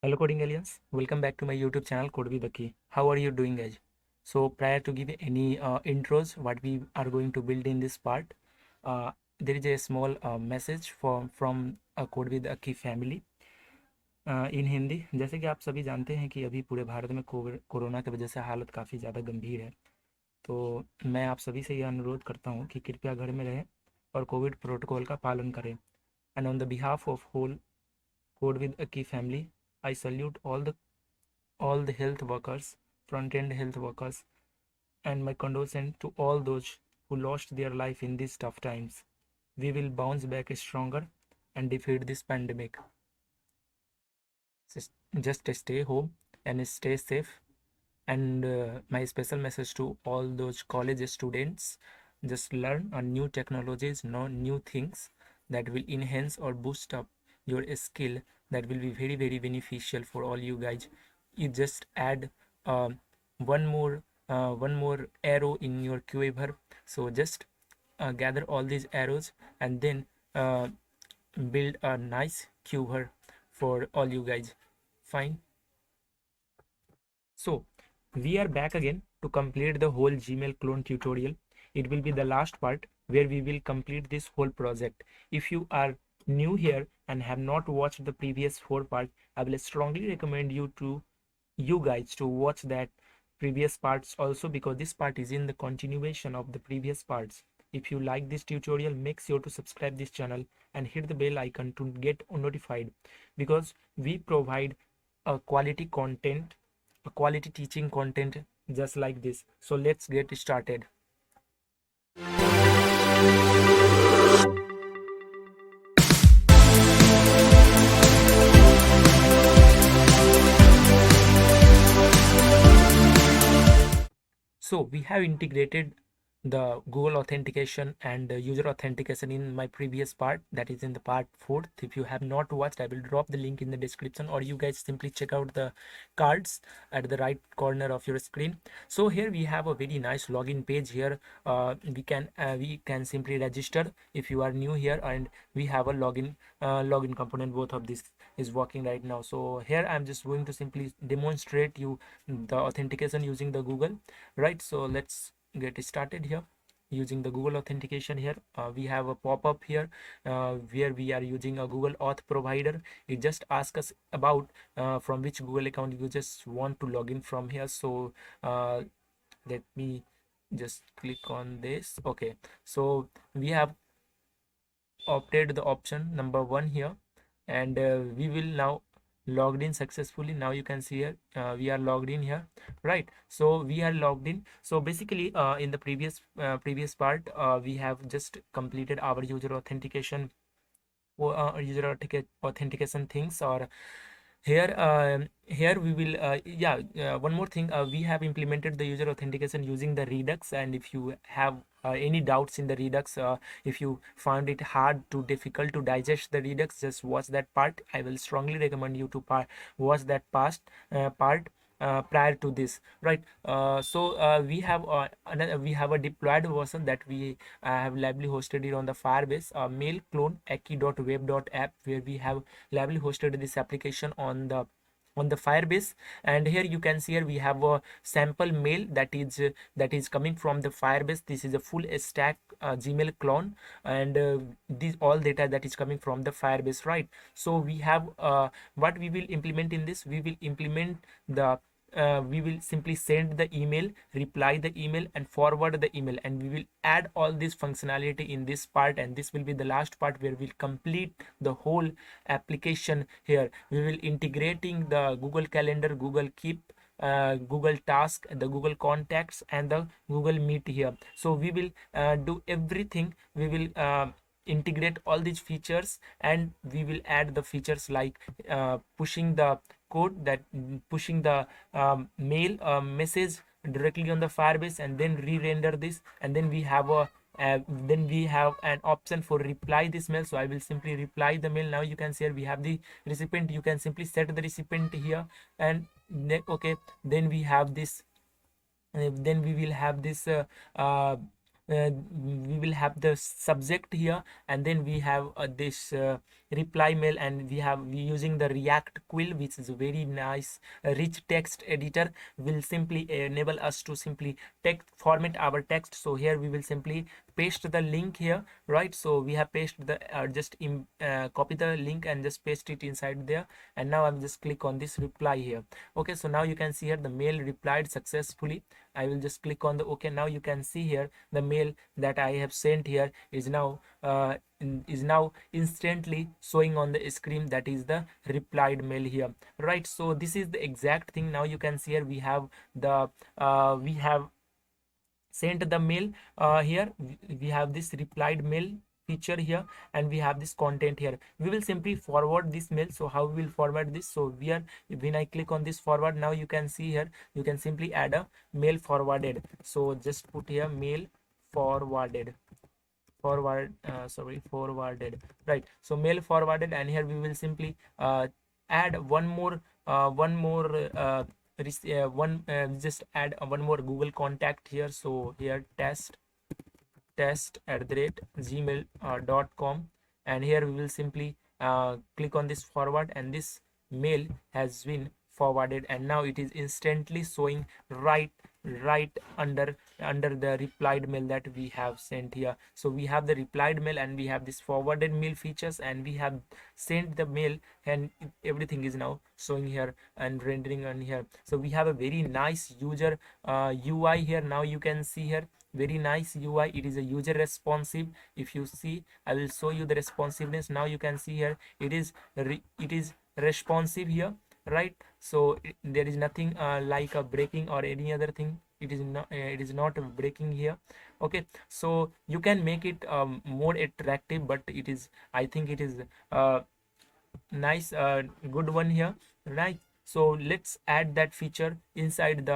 Hello Coding Aliens, welcome back to my YouTube channel Code with the Key. How are you doing guys? So prior to give any intros what we are going to build in this part, there is a small message from Code with the Key family इन हिंदी। जैसे कि आप सभी जानते हैं कि अभी पूरे भारत में कोरोना की वजह से हालत काफ़ी ज़्यादा गंभीर है। तो मैं आप सभी से ये अनुरोध करता हूँ कि कृपया घर में रहें और कोविड प्रोटोकॉल का पालन करें। And on the behalf of whole Code with a Key family, I salute all the health workers, front-end health workers, and my condolences to all those who lost their life in these tough times. We will bounce back stronger and defeat this pandemic. Just stay home and stay safe. And my special message to all those college students: just learn new technologies, know new things that will enhance or boost up your skill, that will be very beneficial for all you guys. You just add um, one more arrow in your quiver. So just gather all these arrows and then build a nice quiver for all you guys. Fine. So we are back again to complete the whole Gmail clone tutorial. It will be the last part where we will complete this whole project. If you are new here and have not watched the previous 4 parts, I will strongly recommend you guys to watch that previous parts also, because this part is in the continuation of the previous parts. If you like this tutorial, make sure to subscribe this channel and hit the bell icon to get notified, because we provide a quality content, a quality teaching content just like this. So let's get started. So we have integrated the Google authentication and user authentication in my previous part, that is in the part 4th. If you have not watched, I will drop the link in the description, or you guys simply check out the cards at the right corner of your screen. So here we have a very nice login page here. We can simply register if you are new here, and we have a login component. Both of this is working right now. So here I'm just going to simply demonstrate you the authentication using the Google, right? So let's get started here using the Google authentication. Here we have a pop-up here where we are using a Google Auth provider. It just asks us about from which Google account you just want to log in from here. So let me just click on this. Okay, so we have opted the option number 1 here, and we will now logged in successfully. Now you can see here we are logged in here, right? So we are logged in. So basically in the previous part we have just completed our user authentication or authentication things. Or here we will one more thing, we have implemented the user authentication using the Redux. And if you have any doubts in the Redux, if you found it hard to difficult to digest the Redux, just watch that part. I will strongly recommend you to watch that past part prior to this, right? We have we have a deployed version that we have liably hosted it on the Firebase mail clone aki.web.app, where we have liably hosted this application on the Firebase. And here you can see here we have a sample mail that is coming from the Firebase. This is a full stack Gmail clone, and this all data that is coming from the Firebase, right? So we have what we will implement in this. We will implement the we will simply send the email, reply the email, and forward the email, and we will add all this functionality in this part. And this will be the last part where we'll complete the whole application. Here we will integrating the Google Calendar, Google Keep, Google Task, the Google Contacts, and the Google Meet here. So we will do everything. We will integrate all these features, and we will add the features like pushing the code, that pushing the mail message directly on the Firebase, and then re-render this. And then we have a then we have an option for reply this mail. So I will simply reply the mail. Now you can see here we have the recipient. You can simply set the recipient here, and okay, then we have this then we will have this we will have the subject here, and then we have this reply mail, and we using the React Quill, which is a very nice rich text editor, will simply enable us to simply text format our text. So here we will simply paste the link here, right? So we have pasted the copy the link and just paste it inside there, and now I'll just click on this reply here. Okay, so now you can see here the mail replied successfully. I will just click on the okay. Now you can see here the mail that I have sent here is now instantly showing on the screen. That is the replied mail here, right? So this is the exact thing. Now you can see here we have sent the mail. Here we have this replied mail feature here, and we have this content here. We will simply forward this mail. So how we will forward this? So when I click on this forward, now you can see here you can simply add a mail forwarded. So just put here mail forwarded, forwarded, right? So mail forwarded, and here we will simply add one more just add one more Google contact here. So here test@gmail.com, and here we will simply click on this forward, and this mail has been forwarded, and now it is instantly showing right under the replied mail that we have sent here. So we have the replied mail, and we have this forwarded mail features, and we have sent the mail, and everything is now showing here and rendering on here. So we have a very nice user UI here. Now you can see here very nice UI. It is a user responsive. If you see, I will show you the responsiveness. Now you can see here it is responsive here, right? So there is nothing like a breaking or any other thing. It is not breaking here. Okay, so you can make it more attractive, but I think it is nice good one here, right? So let's add that feature inside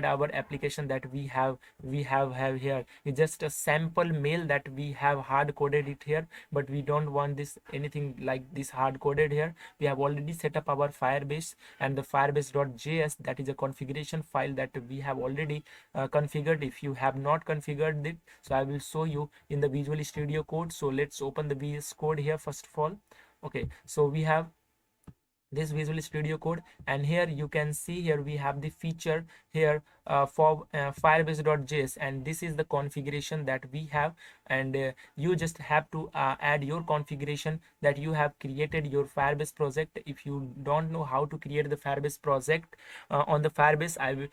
our application that we have here. It's just a sample mail that we have hard coded it here, but we don't want this anything like this hard coded here. We have already set up our Firebase, and the firebase.js, that is a configuration file that we have already configured. If you have not configured it, so I will show you in the Visual Studio Code. So let's open the VS Code here first of all. Okay, so we have this Visual Studio Code, and here you can see here we have the feature here for firebase.js, and this is the configuration that we have. And you just have to add your configuration that you have created your Firebase project. If you don't know how to create the Firebase project on the Firebase, I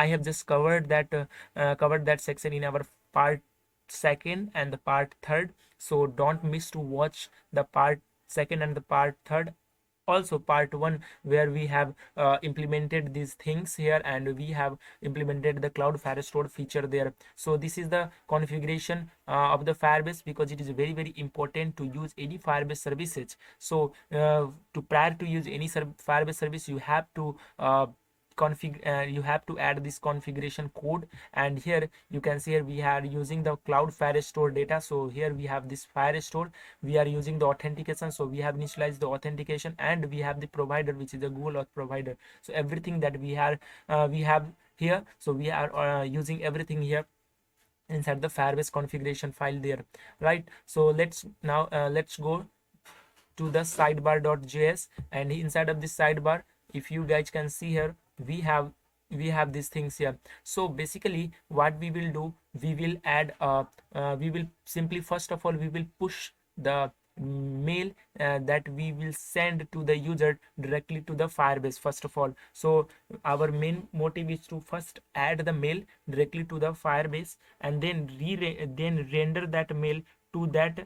have just covered that section in our part second and the part third. So don't miss to watch the part second and the part third, also part one, where we have implemented these things here, and we have implemented the Cloud Firestore feature there. So this is the configuration of the Firebase, because it is very important to use any Firebase services. So prior to use any Firebase service, you have to you have to add this configuration code. And here you can see here we are using the Cloud Firestore data. So here we have this Firestore, we are using the authentication. So we have initialized the authentication, and we have the provider, which is the Google Auth provider. So everything that we have here, so we are using everything here inside the Firebase configuration file there, right? So let's go to the sidebar.js, and inside of this sidebar, if you guys can see here, we have these things here. So basically what we will do, we will add we will simply, first of all, we will push the mail that we will send to the user directly to the Firebase first of all. So our main motive is to first add the mail directly to the Firebase, and then render that mail to the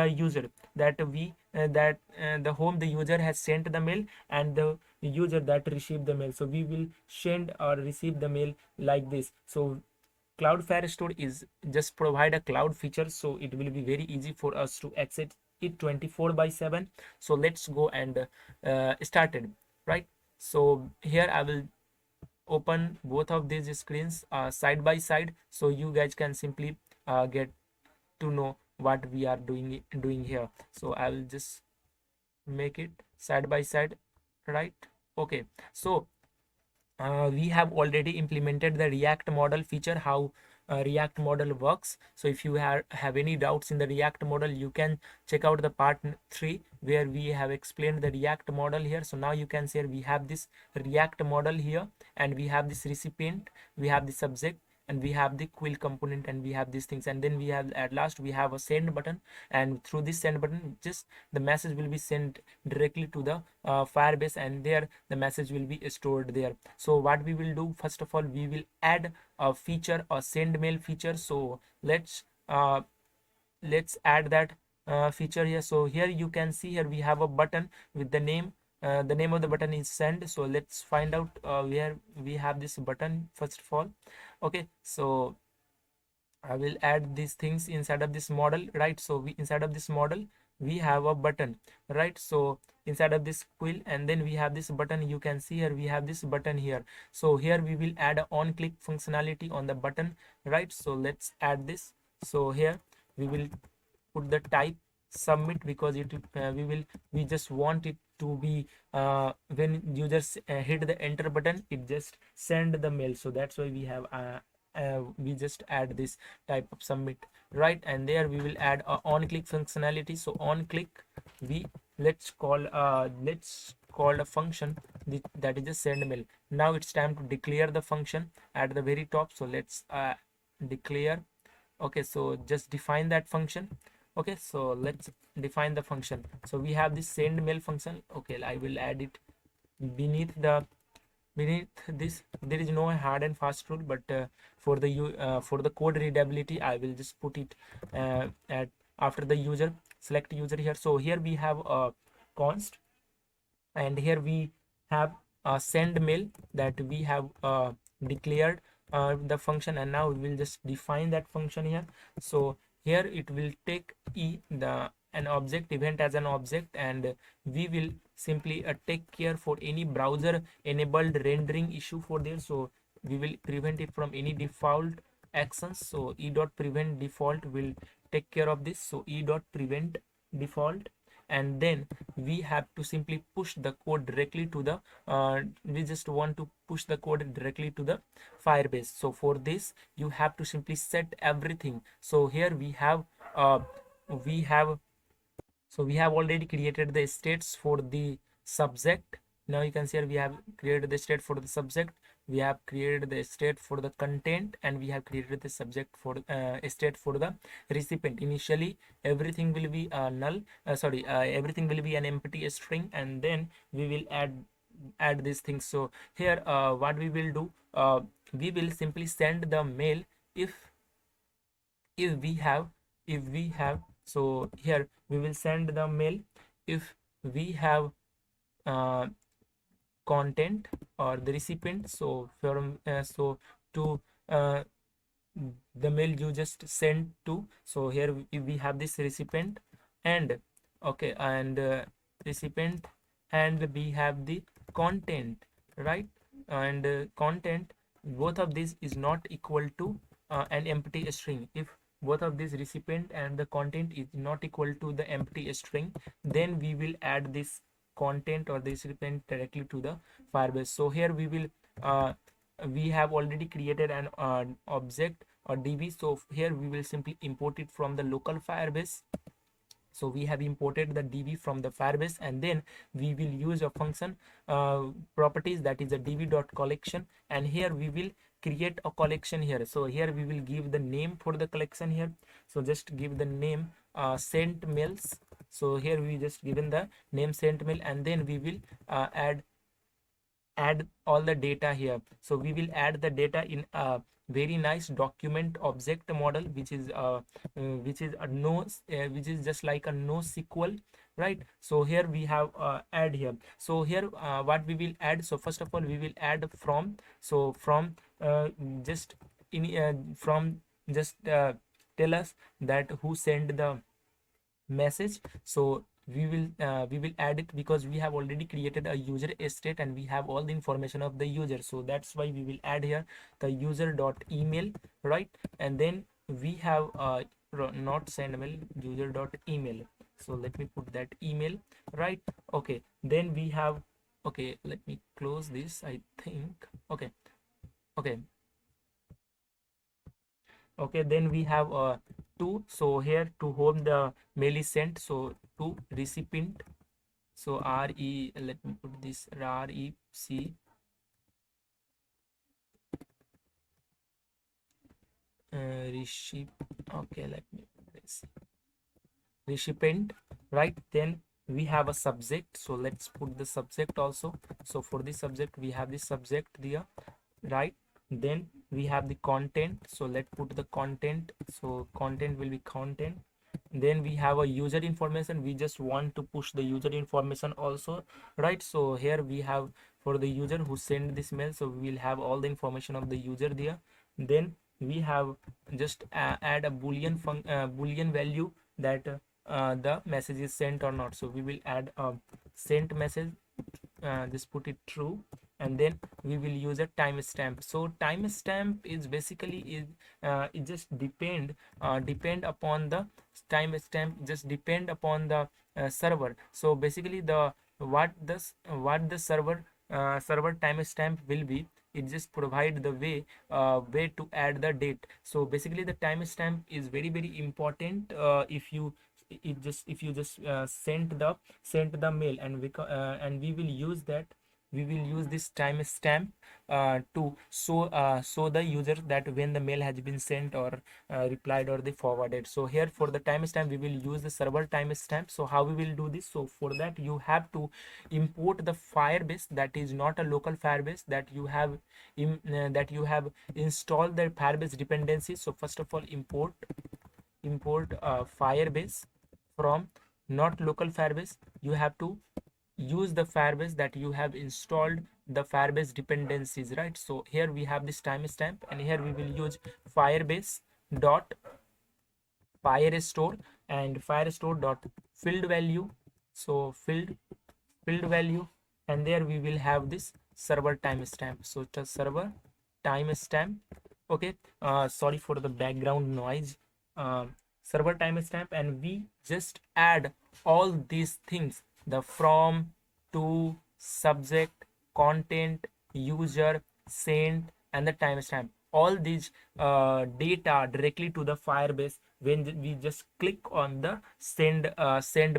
user that the whom the user has sent the mail, and the user that received the mail. So we will send or receive the mail like this. So Cloud Firestore is just provide a cloud feature, so it will be very easy for us to access it 24/7. So let's go and start it, right? So here I will open both of these screens side by side, so you guys can simply get to know what we are doing here. So I will just make it side by side, right? Okay, so we have already implemented the React model feature. How React model works. So if you have any doubts in the React model, you can check out the part 3 where we have explained the React model here. So now you can see we have this React model here, and we have this recipient, we have the subject, and we have the quill component, and we have these things, and then we have at last we have a send button, and through this send button just the message will be sent directly to the Firebase, and there the message will be stored there. So what we will do, first of all, we will add a feature, a send mail feature. So let's add that feature here. So here you can see here we have a button with the name of the button is send. So let's find out where we have this button first of all. Okay, so I will add these things inside of this model, right? So inside of this model we have a button, right? So inside of this quill, and then we have this button. You can see here we have this button here. So here we will add a on click functionality on the button, right? So let's add this. So here we will put the type submit, because we just want it to be when users hit the enter button, it just send the mail. So that's why we have we just add this type of submit, right? And there we will add a on click functionality. So on click, we let's call a function that is a send mail. Now it's time to declare the function at the very top. So let's declare. Okay, so just define that function. Okay, so let's define the function. So we have this send mail function. Okay, I will add it beneath this. There is no hard and fast rule, but for the code readability, I will just put it at after the user, select user here. So here we have a const, and here we have a send mail that we have declared the function, and now we will just define that function here. So here it will take an object event as an object, and we will simply take care for any browser enabled rendering issue for there. So we will prevent it from any default actions. So e.prevent default will take care of this. So e.prevent default, and then we have to simply push the code directly to the we just want to push the code directly to the Firebase. So for this you have to simply set everything. So here we have we have already created the states for the subject. Now you can see here we have created the state for the subject, we have created the state for the content, and we have created the subject for state for the recipient. Initially everything will be null, everything will be an empty string, and then we will add these things. So here what we will do, we will simply send the mail if we have. So here we will send the mail if we have uh, content or the recipient. So from to uh, the mail you just send to. So here we have this recipient, and okay, and recipient, and we have the content, right? And content, both of these is not equal to an empty string. If both of these recipient and the content is not equal to the empty string, then we will add this content or this recipient directly to the Firebase. So here we have already created an object or DB. So here we will simply import it from the local Firebase. So we have imported the DB from the Firebase, and then we will use a function properties, that is a db.collection, and here we will create a collection here. So here we will give the name for the collection here. So just give the name sent mails. So here we just given the name sent mail, and then we will add all the data here. So we will add the data in a very nice document object model, which is which is just like a NoSQL, right? So here we have add here. So here what we will add, so first of all we will add from. So from just tell us that who sent the message. So we will add it, because we have already created a user state and we have all the information of the user. So that's why we will add here the user dot email, right? And then we have not send mail, user dot email. So let me put that email, right? Okay, then we have, okay, let me close this, I think. Okay, Okay, then we have to, so here to whom the mail is sent, so to recipient, so let me put this REC receipt. Okay, let me put this recipient, right? Then we have a subject, so let's put the subject also. So for the subject we have the subject there, right? Then we have the content, so let's put the content, so content will be content. Then we have a user information, we just want to push the user information also, right? So here we have for the user who sent this mail, so we will have all the information of the user there. Then we have just add a boolean value that the message is sent or not, so we will add a sent message, just put it true, and then we will use a timestamp. So timestamp is basically it just depend upon the timestamp, just depend upon the server. So basically the what the server timestamp will be, it just provide the way to add the date. So basically the timestamp is very important. If you just sent the mail, and we will use that, we will use this timestamp to show the user that when the mail has been sent or replied or they forwarded. So here for the timestamp we will use the server timestamp. So how we will do this? So for that you have to import the Firebase, that is not a local Firebase, that you have installed the Firebase dependencies. So first of all import Firebase from not local Firebase. You have to use the Firebase that you have installed the Firebase dependencies, right? So here we have this timestamp, and here we will use Firebase dot firestore and firestore dot field value. So field value, and there we will have this server timestamp. So the server timestamp. Okay, sorry for the background noise. Server timestamp, and we just add all these things, the from, to, subject, content, user, sent, and the timestamp, all these data directly to the Firebase when we just click on the send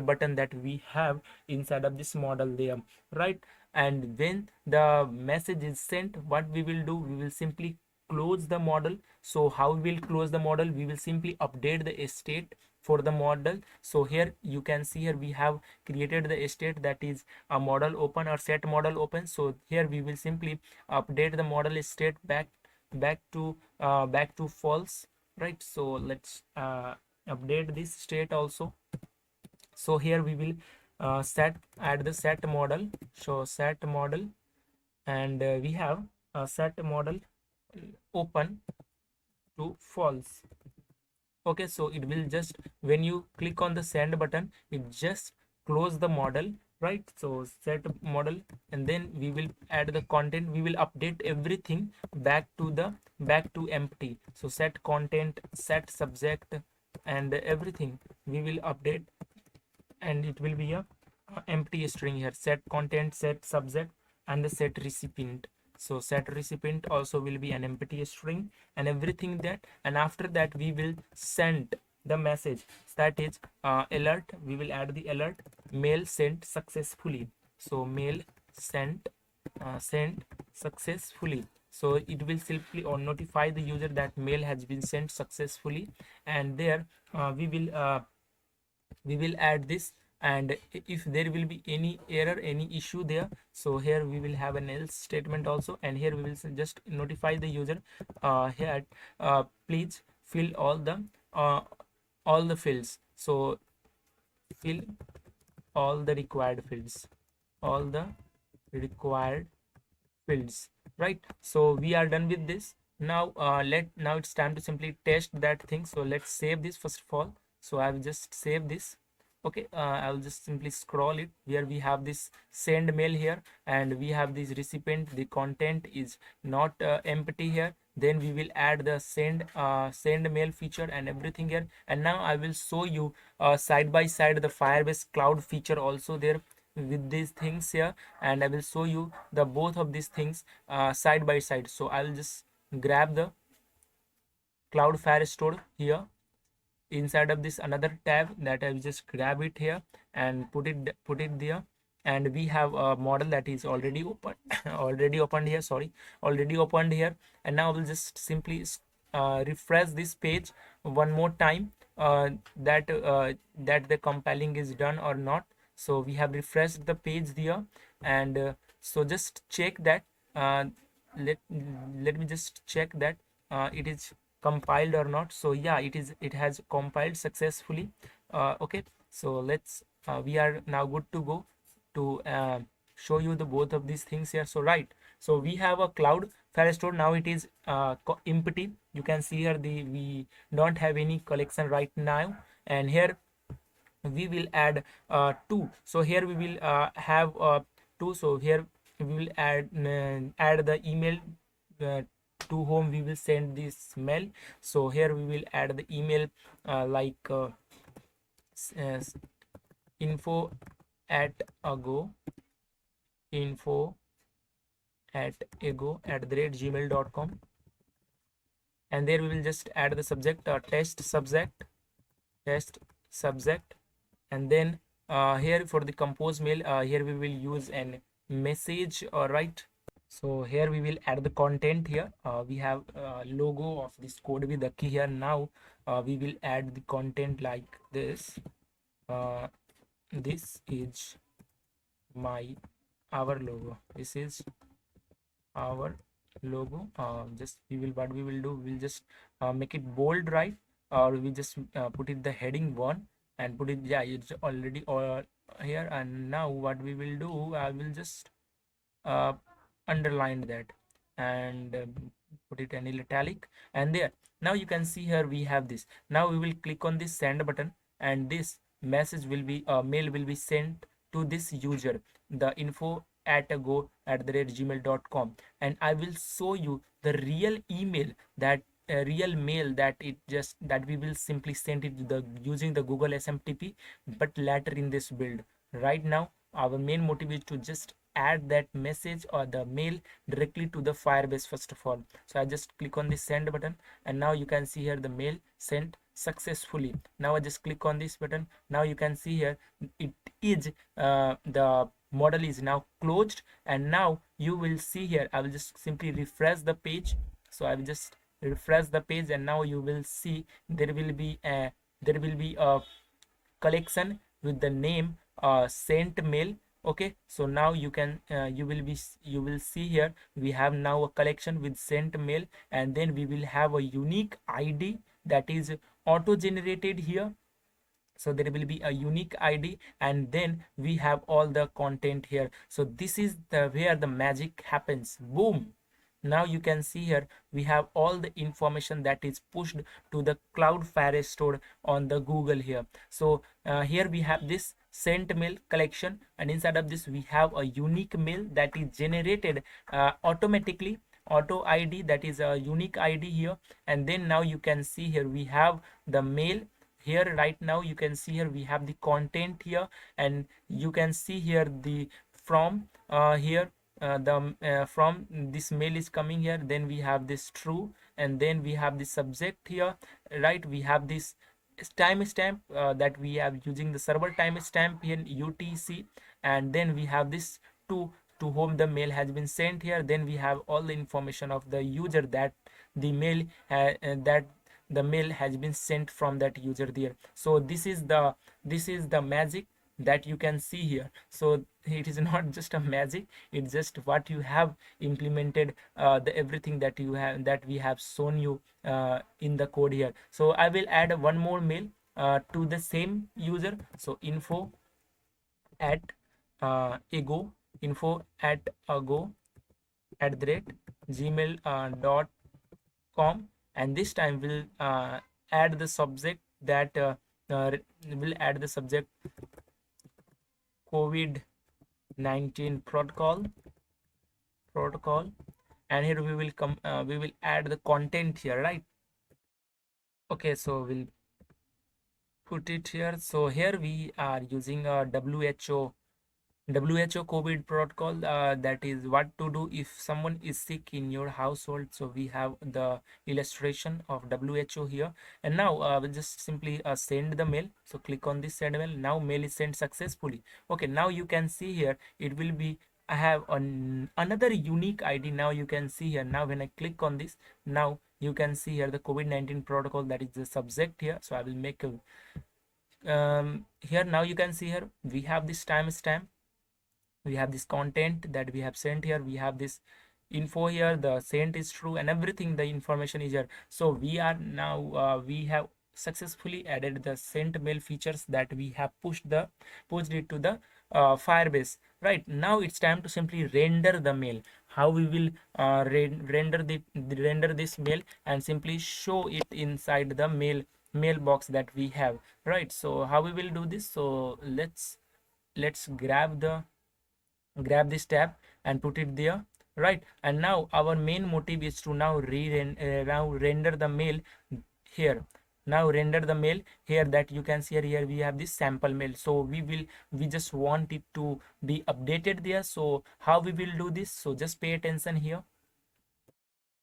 button that we have inside of this model there, right? And when the message is sent, what we will do, we will simply close the model. So how we will close the model? We will simply update the state for the model. So here you can see, here we have created the state, that is a model open or set model open. So here we will simply update the model state back to false, right? So let's update this state also. So here we will add the set model. So set model, and we have a set model open to false. Okay, so it will just, when you click on the send button, it just close the model, right? So set model, and then we will add the content, we will update everything back to empty. So set content, set subject, and everything we will update, and it will be a empty string here. Set content, set subject, and the set recipient. So set recipient also will be an empty string, and everything that, and after that we will send the message, that is alert. We will add the alert, mail sent successfully. So mail sent successfully. So it will simply or notify the user that mail has been sent successfully, and there we will add this. And if there will be any error, any issue there, so here we will have an else statement also, and here we will just notify the user here, please fill all the fields. So fill all the required fields, all the required fields, right? So we are done with this. Now now it's time to simply test that thing. So let's save this first of all. So I will just save this. Okay, I'll just simply scroll it. Here we have this send mail here, and we have this recipient, the content is not empty here. Then we will add the send mail feature and everything here. And now I will show you side by side the Firebase cloud feature also there with these things here, and I will show you the both of these things side by side. So I'll just grab the Cloud Firestore here. Inside of this another tab that I will just grab it here and put it there, and we have a model that is already open already opened here, sorry, already opened here. And now we'll just simply refresh this page one more time, that the compiling is done or not. So we have refreshed the page there, and so just check that, uh, let let me just check that it is compiled or not. So yeah, it has compiled successfully. Okay, so let's we are now good to go to show you the both of these things here. So right, so we have a Cloud Firestore. Now it is empty. You can see here we don't have any collection right now, and here we will add two. So here we will have two. So here we will add the email uh, to whom we will send this mail. So here we will add the email like info at ago info at gmail.com, and there we will just add the subject test subject. And then here for the compose mail, here we will use an message. All right, so here we will add the content here. We have logo of this code with the key here. Now we will add the content like this. This is our logo. This is our logo. Just what we will do, we'll just make it bold, right? Or we just put it the heading one and put it, yeah, it's already all here. And now what we will do, I will just underline that and put it in italic, and there. Now you can see here we have this. Now we will click on this send button, and this message will be mail will be sent to this user, the info at go@gmail.com, and I will show you the real email, that real mail that we will simply send it to the using the Google SMTP, but later in this build. Right now our main motive is to just add that message or the mail directly to the Firebase first of all. So I just click on the send button, and now you can see here the mail sent successfully. Now I just click on this button. Now you can see here it is the model is now closed, and now you will see here, I will just simply refresh the page. So I will just refresh the page, and now you will see there will be a collection with the name sent mail. Okay, so now you can you will see here we have now a collection with sent mail, and then we will have a unique ID that is auto generated here. So there will be a unique ID, and then we have all the content here. So this is the where the magic happens. Boom. Now you can see here we have all the information that is pushed to the Cloud Firestore on the Google here. So here we have this sent mail collection, and inside of this we have a unique mail that is generated automatically, auto ID, that is a unique ID here. And then now you can see here we have the mail here. Right now you can see here we have the content here, and you can see here the from here from this mail is coming here. Then we have this true, and then we have the subject here, right? We have this timestamp that we have using the server timestamp here in UTC, and then we have this to whom the mail has been sent here. Then we have all the information of the user that the mail that the mail has been sent from that user there. So this is the magic that you can see here. So it is not just a magic, it's just what you have implemented, the everything that you have, that we have shown you in the code here. So I will add one more mail to the same user. So info at ago @gmail.com, and this time we'll add the subject that will add the subject COVID-19 protocol, and here we will add the content here, right? Okay, so we'll put it here. So here we are using a WHO WHO COVID protocol, that is what to do if someone is sick in your household. So we have the illustration of WHO here, and now we'll just simply send the mail. So click on this send mail. Now mail is sent successfully. Okay, now you can see here it will be, I have another unique ID. Now you can see here, now when I click on this, now you can see here the COVID-19 protocol, that is the subject here. So I will make a here. Now you can see here we have this timestamp, we have this content that we have sent here, we have this info here, the sent is true, and everything, the information is here. So we are now we have successfully added the sent mail features that we have pushed it to the Firebase. Right now it's time to simply render the mail. How we will render this mail and simply show it inside the mailbox that we have. Right, so how we will do this? So let's grab this tab and put it there. Right, and now our main motive is to now render the mail here. Now render the mail here, that you can see here we have this sample mail. So we just want it to be updated there. So how we will do this? So just pay attention here.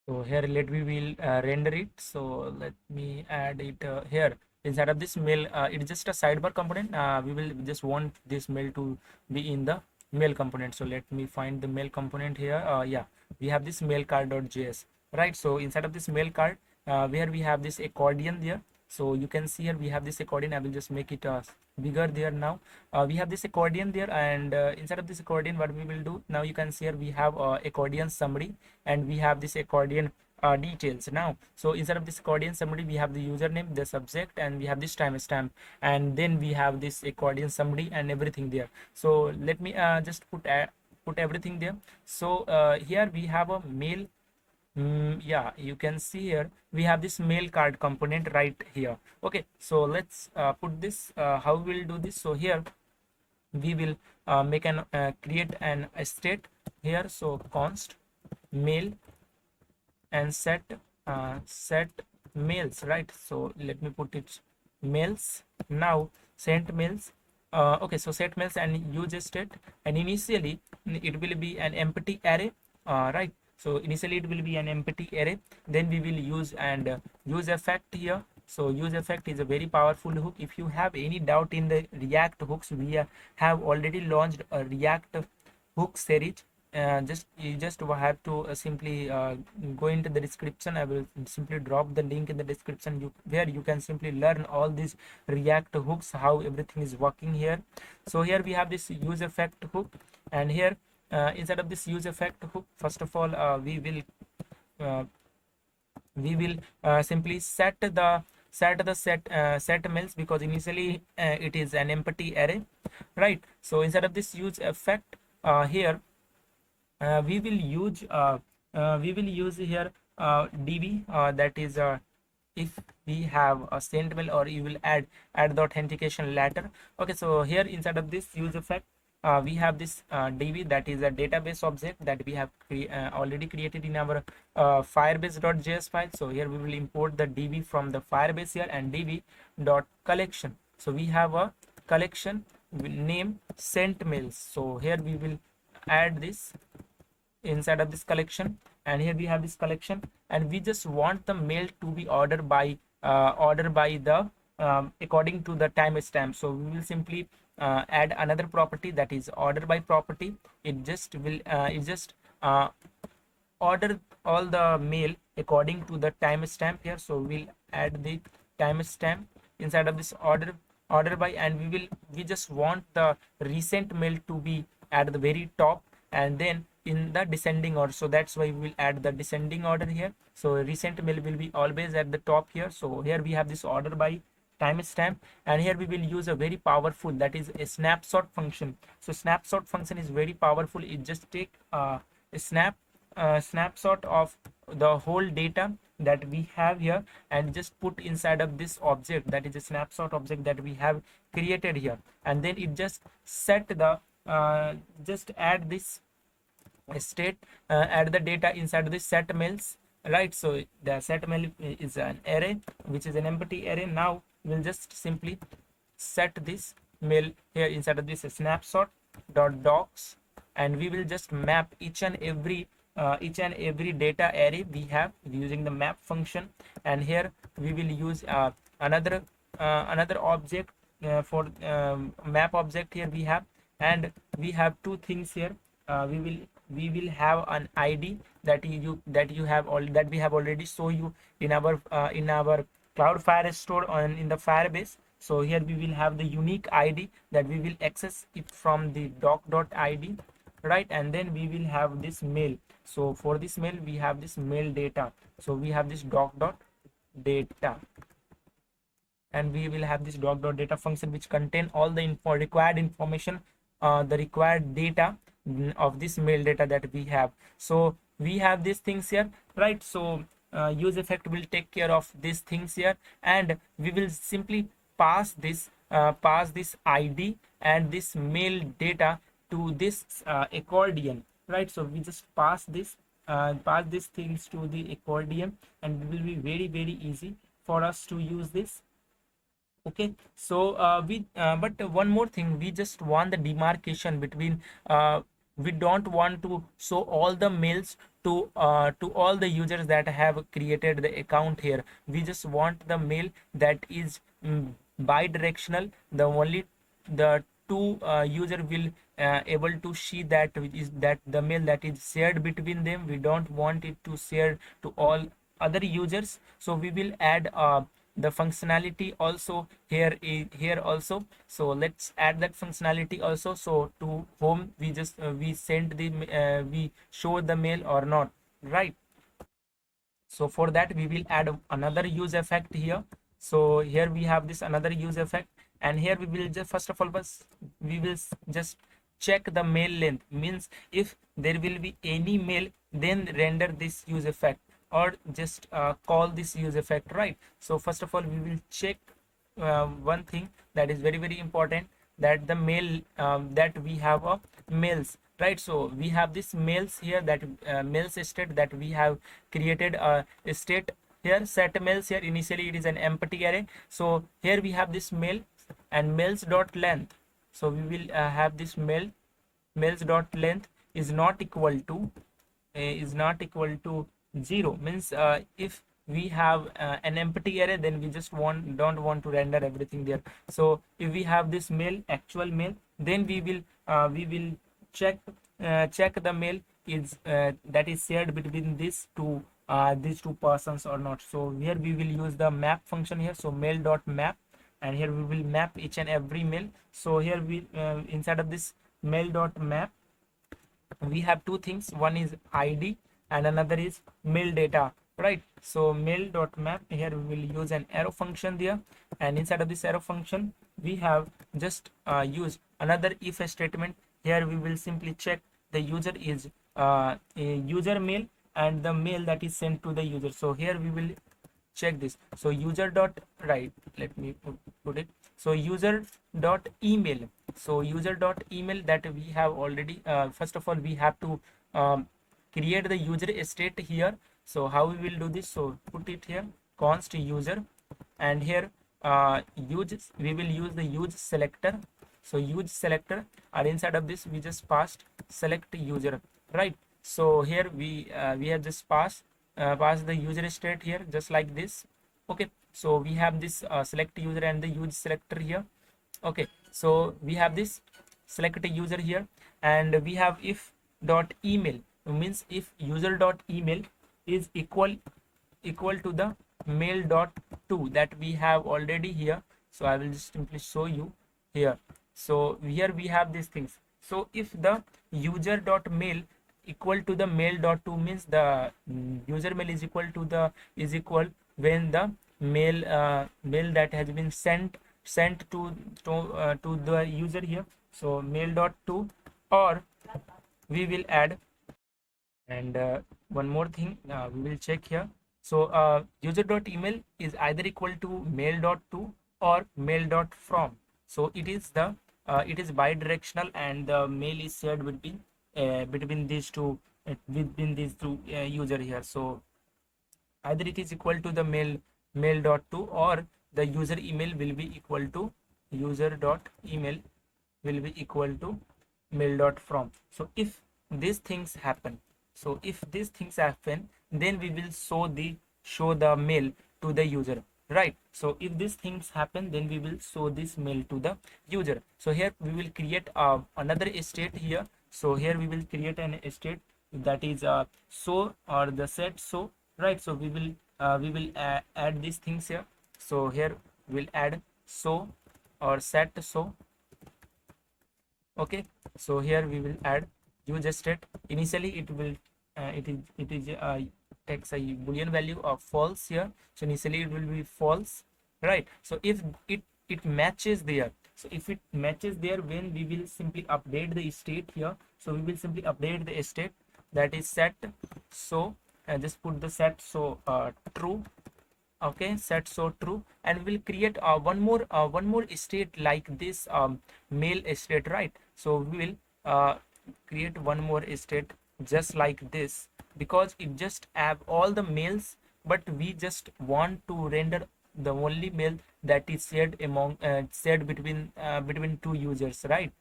So here we will render it. So let me add it here inside of this mail. It's just a sidebar component. We will just want this mail to be in the mail component. So let me find the mail component here. Yeah, we have this mail card.js. Right, so inside of this mail card, where we have this accordion there. So you can see here we have this accordion. I will just make it bigger there. Now we have this accordion there, and inside of this accordion, what we will do now, you can see here we have accordion summary, and we have this accordion details. Now, so inside of this accordion summary, we have the username, the subject, and we have this timestamp, and then we have this accordion summary and everything there. So let me just put everything there. So here we have a mail. Yeah, you can see here we have this mail card component right here. Okay, so let's put this. How we'll do this? So here we will make an create an state here. So const mail and set mails. Right, so let me put it mails. Now sent mails. Okay, so set mails and use a state, and initially it will be an empty array. Right, so initially it will be an empty array. Then we will use use effect here. So use effect is a very powerful hook. If you have any doubt in the React hooks, we have already launched a React hook series. You just have to simply go into the description. I will simply drop the link in the description, where you can simply learn all these React hooks, how everything is working here. So here we have this use effect hook, and here inside of this use effect hook, first of all we will simply set mails, because initially it is an empty array. Right, so inside of this use effect here we will use here db, that is if we have a send mail, or you will add the authentication later. Okay, so here inside of this use effect we have this db, that is a database object that we have already created in our firebase.js file. So here we will import the db from the Firebase here, and db dot collection. So we have a collection name sent mails. So here we will add this inside of this collection, and here we have this collection, and we just want the mail to be ordered by the according to the timestamp. So we will simply add another property, that is order by property. It just will order all the mail according to the timestamp here. So we'll add the timestamp inside of this order by, and we just want the recent mail to be at the very top, and then in the descending order. So that's why we will add the descending order here. So recent mail will be always at the top here. So here we have this order by timestamp, and here we will use a very powerful, that is a snapshot function. So snapshot function is very powerful. It just take a snapshot of the whole data that we have here, and just put inside of this object, that is a snapshot object that we have created here, and then it just set the just add this state, add the data inside this set mails. Right, so the set mail is an array, which is an empty array. Now we'll just simply set this mail here inside of this snapshot, dot docs, and we will just map each and every data array we have using the map function. And here we will use another object for map object here we have. And we have two things here. We will have an id that you have all that we have already show you in our cloud firestore on in the Firebase. So here we will have the unique id that we will access it from the doc.id, right? And then we will have this mail. So for this mail we have this mail data. So we have this doc.data, and we will have this doc.data function which contain all the required information, the required data of this mail data that we have. So we have these things here, right? So use effect will take care of these things here, and we will simply pass this id and this mail data to this accordion, right? So we just pass these things to the accordion, and it will be very very easy for us to use this. Okay, so but one more thing, we just want the demarcation between we don't want to show all the mails to all the users that have created the account here. We just want the mail that is bi-directional. The only the two user will able to see that is that the mail that is shared between them. We don't want it to share to all other users. So we will add the functionality also here also. So let's add that functionality also. So to whom we just we send the we show the mail or not, right? So for that we will add another use effect here. So here we have this another use effect, and here we will just first of all we will just check the mail length. Means if there will be any mail, then render this use effect, or just call this use effect, right? So first of all we will check one thing that is very very important, that the mail that we have mails, right? So we have this mails here, that mails state that we have created a state here, set mails here. Initially it is an empty array. So here we have this mail and mails dot length. So we will have this mails dot length is not equal to 0. Means if we have an empty array, then we just don't want to render everything there. So if we have this mail, actual mail, then we will check the mail is that is shared between these two persons or not. So here we will use the map function here. So mail dot map, and here we will map each and every mail. So here we inside of this mail dot map we have two things. One is id and another is mail data, right? So mail dot map, here we will use an arrow function there, and inside of this arrow function we have just use another if statement. Here we will simply check the user is a user mail and the mail that is sent to the user. So here we will check this. So user dot, right, let me put it. So user dot email. So user dot email that we have already first of all we have to create the user state here. So how we will do this? So put it here, const user, and here we will use the use selector. So use selector, and inside of this we just passed select user, right? So here we have just pass the user state here, just like this. Okay, so we have this select user and the use selector here. Okay, so we have this select user here, and we have if dot email. Means if user dot email is equal to the mail dot to that we have already here. So I will just simply show you here. So here we have these things. So if the user dot mail equal to the mail dot to, means the user mail is equal when the mail that has been sent to the user here. So mail dot to, or we will add, and one more thing we will check here. So user dot email is either equal to mail dot to or mail dot from. So it is bi-directional, and the mail is shared between these two user here. So either it is equal to the mail dot to, or the user email will be equal to user dot email will be equal to mail dot from. So if these things happen, then we will show the mail to the user, right? So if these things happen, then we will show this mail to the user. So here we will create another state here. So here we will create an state that is show or the set show, right? So we will add these things here. So here we'll add show or set show. Okay, so here we will add user state. Initially it is takes a boolean value of false here. So initially it will be false, right? So if it matches there, so if it matches there, when we will simply update the state here. So we will simply update the state, that is set so, just put the set so true. Okay, set so true, and we'll create one more state like this mail state, right? So we will create one more state just like this, because it just have all the mails, but we just want to render the only mail that is shared between two users, right?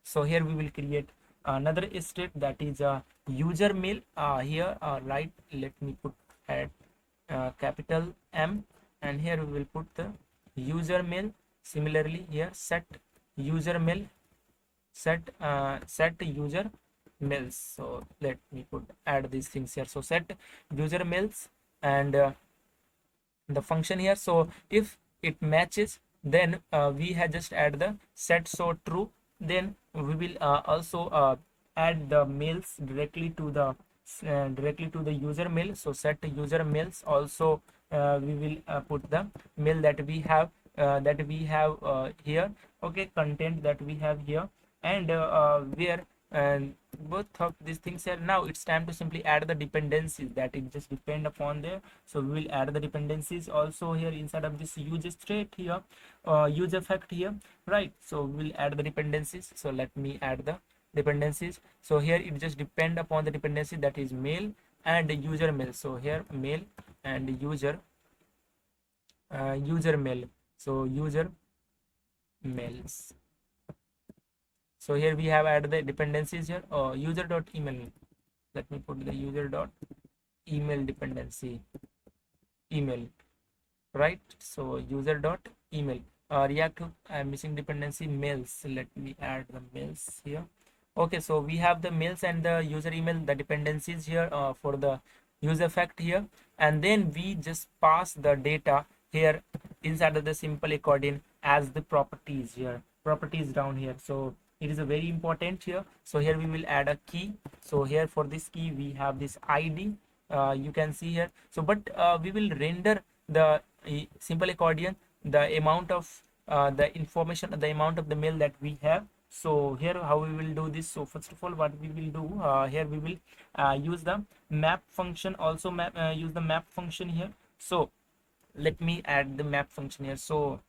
So here we will create another state that is a user mail here, right? Let me put at capital M, and here we will put the user mail. Similarly here set user mail, set user mails. So let me add these things here. So set user mails, and the function here. So if it matches, then we have just add the set so true. Then we will also add the mails directly to the user mail. So set user mails also, we will put the mail that we have here. Okay, content that we have here, and where and both of these things are. Now it's time to simply add the dependencies that it just depend upon there. So we will add the dependencies also here inside of this use state here, use effect here, right? So we will add the dependencies. So let me add the dependencies. So here it just depend upon the dependency, that is mail and user mail. So here mail and user mail. So user mails. So here we have added the dependencies here. User dot email. Let me put the user dot email dependency, email, right? So user dot email. React missing dependency mails. Let me add the mails here. Okay, so we have the mails and the user email, the dependencies here for the use effect here, and then we just pass the data here inside of the simple accordion as the properties here, properties down here. So it is a very important here. So here we will add a key. So here for this key we have this ID, you can see here. So but we will render the simple accordion the amount of the information, the amount of the mail that we have. So here how we will do this. So first of all, what we will do here, we will use the map function, also use the map function here. So let me add the map function here. So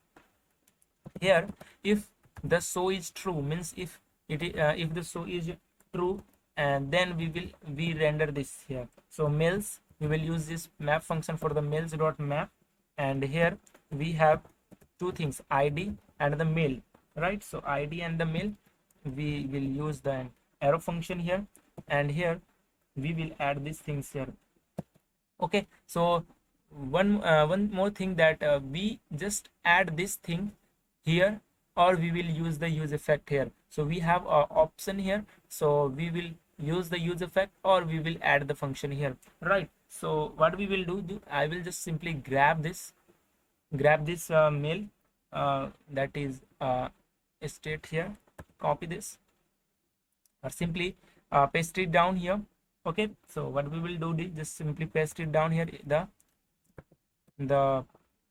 here if the show is true, means if the show is true, and then we render this here. So mails, we will use this map function for the mails dot map, and here we have two things, ID and the mail, right? So ID and the mail, we will use the arrow function here, and here we will add these things here. Okay, so one more thing, that we just add this thing here, or we will use the use effect here. So we have a option here. So we will use the use effect, or we will add the function here, right? So what we will do, I will just simply grab this mail that is state here, copy this, or simply paste it down here. Okay, so what we will do is just simply paste it down here, the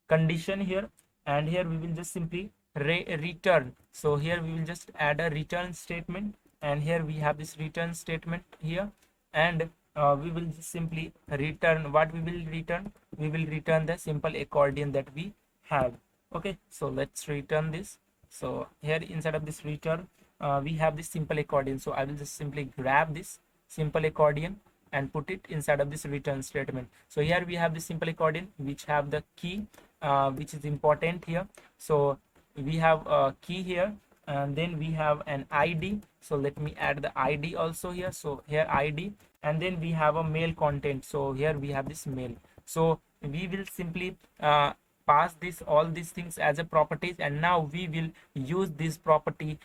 condition here, and here we will just simply return. So here we will just add a return statement, and here we have this return statement here, and we will just simply return what we will return. We will return the simple accordion that we have. Okay, so let's return this. So here inside of this return we have this simple accordion. So I will just simply grab this simple accordion and put it inside of this return statement. So here we have this simple accordion which have the key which is important here. So we have a key here, and then we have an ID. So let me add the ID also here. So here ID, and then we have a mail content. So here we have this mail. So we will simply pass this all these things as a properties, and now we will use this property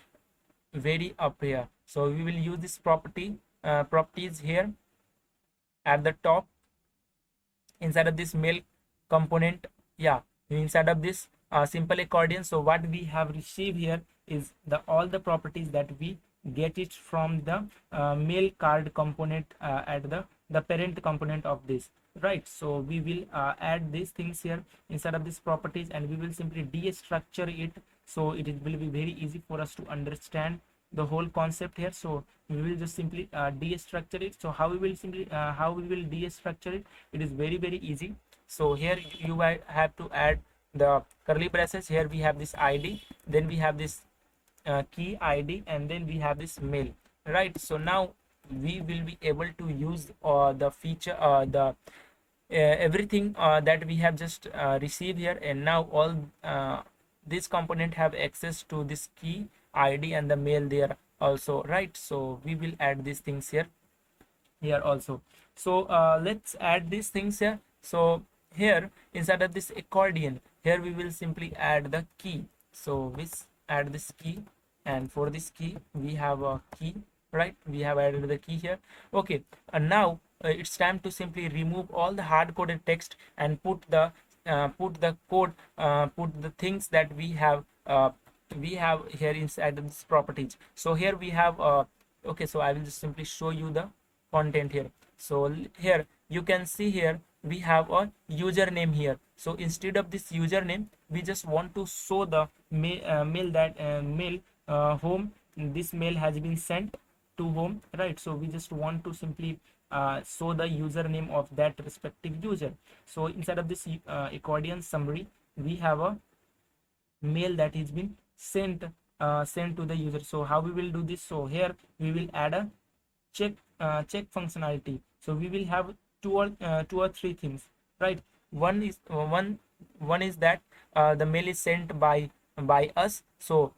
very up here. So we will use this properties here at the top inside of this mail component. Yeah, inside of this simple accordion. So what we have received here is the all the properties that we get it from the mail card component at the parent component of this, right? So we will add these things here inside of these properties, and we will simply destructure it, so it will be very easy for us to understand the whole concept here. So we will just simply destructure it. So how we will destructure it? It is very easy. So here you have to add the curly braces. Here we have this ID, then we have this key ID, and then we have this mail, right? So now we will be able to use the feature the everything that we have just received here, and now all this component have access to this key ID and the mail there also, right? So we will add these things here also. So let's add these things here. So here inside of this accordion, here we will simply add the key. So we add this key, and for this key we have a key, right? We have added the key here. Okay, and now it's time to simply remove all the hard-coded text and put the code, put the things that we have here inside of this properties. So here we have okay, so I will just simply show you the content here. So here you can see here we have a username here. So instead of this username, we just want to show the mail home. This mail has been sent to home, right? So we just want to simply show the username of that respective user. So inside of this accordion summary, we have a mail that has been sent to the user. So how we will do this? So here we will add a check functionality. So we will have two or three things, right? One is that the mail is sent by us. So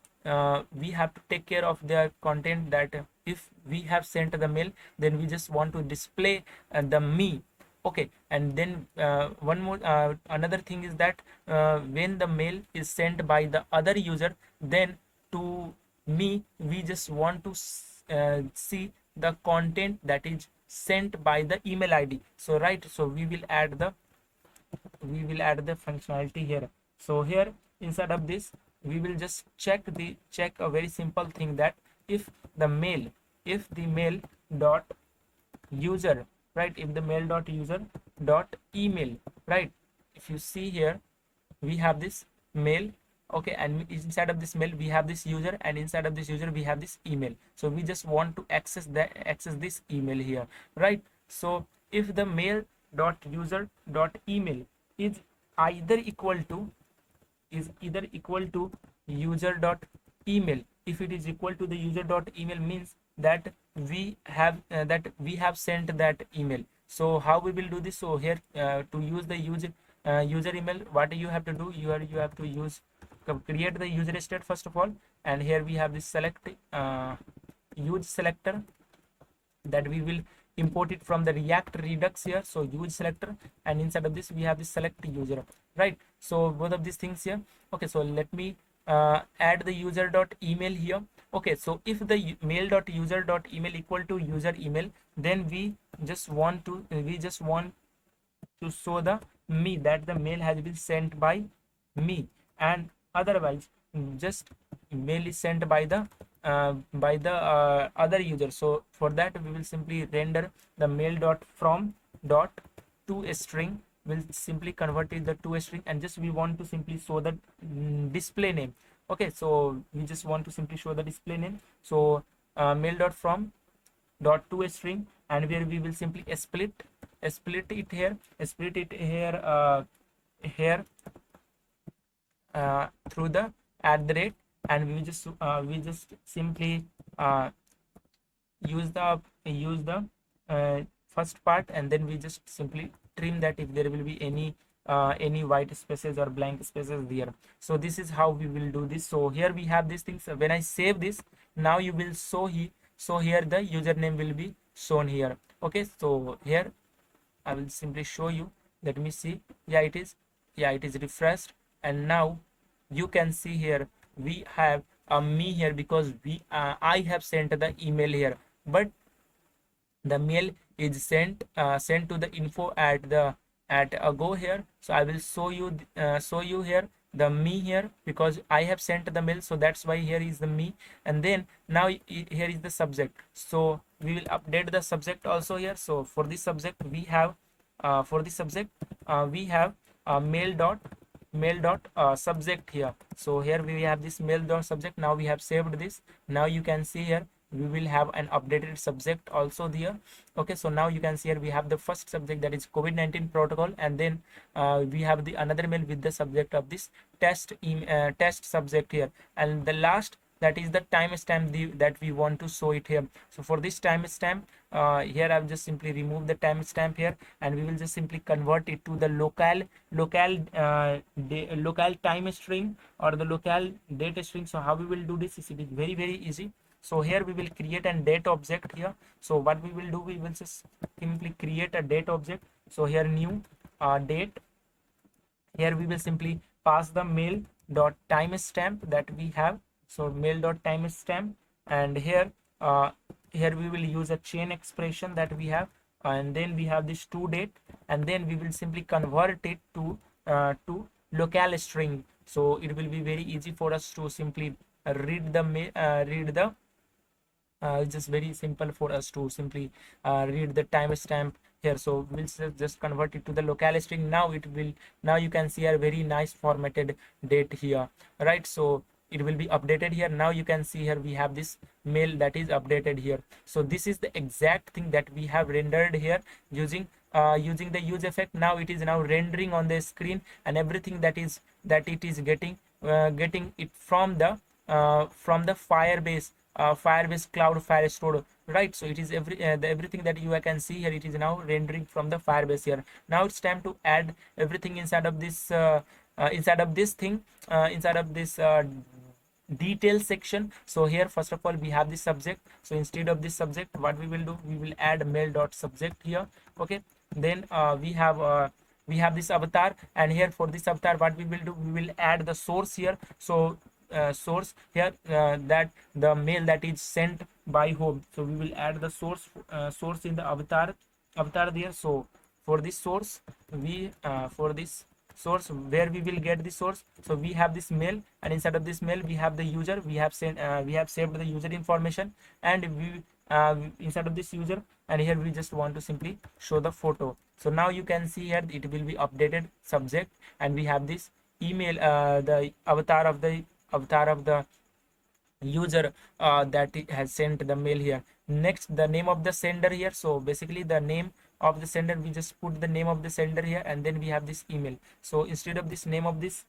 we have to take care of their content, that if we have sent the mail, then we just want to display the me. Okay, and then one more another thing is that when the mail is sent by the other user, then to me we just want to see the content that is sent by the email ID. So right, so we will add the functionality here. So here inside of this, we will just check a very simple thing, that if the mail dot user, right, if the mail dot user dot email, right, if you see here we have this mail, okay, and inside of this mail we have this user, and inside of this user we have this email. So we just want to access this email here, right? So if the mail dot user dot email is either equal to user dot email, if it is equal to the user dot email, means that we have sent that email. So how we will do this? So here to use the user email, what you have to do, you have to create the user state first of all, and here we have this select use selector, that we will import it from the React Redux here. So use selector, and inside of this we have this select user, right? So both of these things here. Okay, so let me add the user dot email here. Okay, so if the mail dot user dot email equal to user email, then we just want to show the me, that the mail has been sent by me, and otherwise just mail is sent by the other user. So for that we will simply render the mail dot from dot to a string, will simply convert it the to a string, and just we want to simply show the display name. Okay, so we just want to simply show the display name. So mail dot from dot to a string, and where we will simply split it here through the @ and we just simply use the first part, and then we just simply trim that if there will be any any white spaces or blank spaces there. So this is how we will do this. So here we have these things. When I save this, now you will so here the username will be shown here. Okay, so here I will simply show you. Let me see. Yeah, it is refreshed, and now you can see here we have a me here, because I have sent the email here, but the mail is sent to the info at the at go here. So I will show you here the me here, because I have sent the mail, so that's why here is the me. And then now here is the subject, so we will update the subject also here. So for this subject we have mail dot subject here. So here we have this mail dot subject. Now we have saved this. Now you can see here we will have an updated subject also there. Okay, so now you can see here we have the first subject, that is COVID-19 protocol, and then we have the another mail with the subject of this test subject here, and the last, that is the timestamp that we want to show it here. So for this timestamp, here I've just simply removed the timestamp here, and we will just simply convert it to the local time string or the local date string. So how we will do this is, it is very easy. So here we will create a date object here. So what we will do, we will just simply create a date object. So here new date. Here we will simply pass the mail dot timestamp that we have. So mail dot timestamp, and here we will use a chain expression that we have, and then we have this to date, and then we will simply convert it to local string. So it will be very easy for us to simply read the it's just very simple for us to simply read the timestamp here. So we'll just convert it to the local string. Now you can see a very nice formatted date here, right? So it will be updated here. Now you can see here we have this mail that is updated here. So this is the exact thing that we have rendered here using the use effect. Now it is now rendering on the screen, and everything that it is getting it from the Firebase Firebase Cloud Firestore, right? So it is everything that you can see here, it is now rendering from the Firebase here. Now it's time to add everything inside of this thing, inside of this detail section. So here first of all we have this subject. So instead of this subject, what we will do, we will add mail dot subject here. Okay, then we have this avatar, and here for this avatar what we will do, we will add the source here. So source here, that the mail that is sent by whom. So we will add the source in the avatar there. So for this source where we will get the source, so we have this mail, and inside of this mail we have the user. We have saved the user information, and we inside of this user, and here we just want to simply show the photo. So now you can see here it will be updated subject, and we have this email, the avatar of the user that it has sent the mail here. Next, the name of the sender here. So basically the name of the sender, we just put the name of the sender here, and then we have this email. So instead of this name of this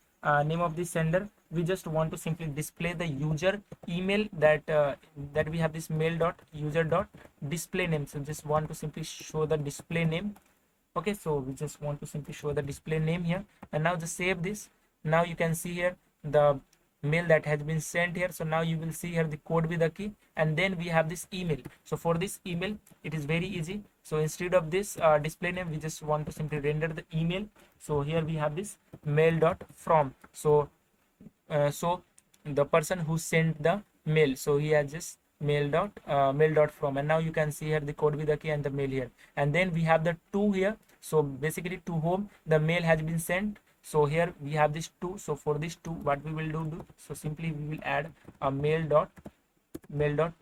sender, we just want to simply display the user email that we have this mail dot user dot display name. So just want to simply show the display name. Okay, so we just want to simply show the display name here, and now just save this. Now you can see here the mail that has been sent here. So now you will see here the code with the key, and then we have this email. So for this email, it is very easy. So instead of this display name, we just want to simply render the email. So here we have this mail dot from. So the person who sent the mail, so he has just mail dot from, and now you can see here the code with the key and the mail here, and then we have the to here. So basically to whom the mail has been sent. So here we have this to. So for this to, what we will do, so simply we will add a mail dot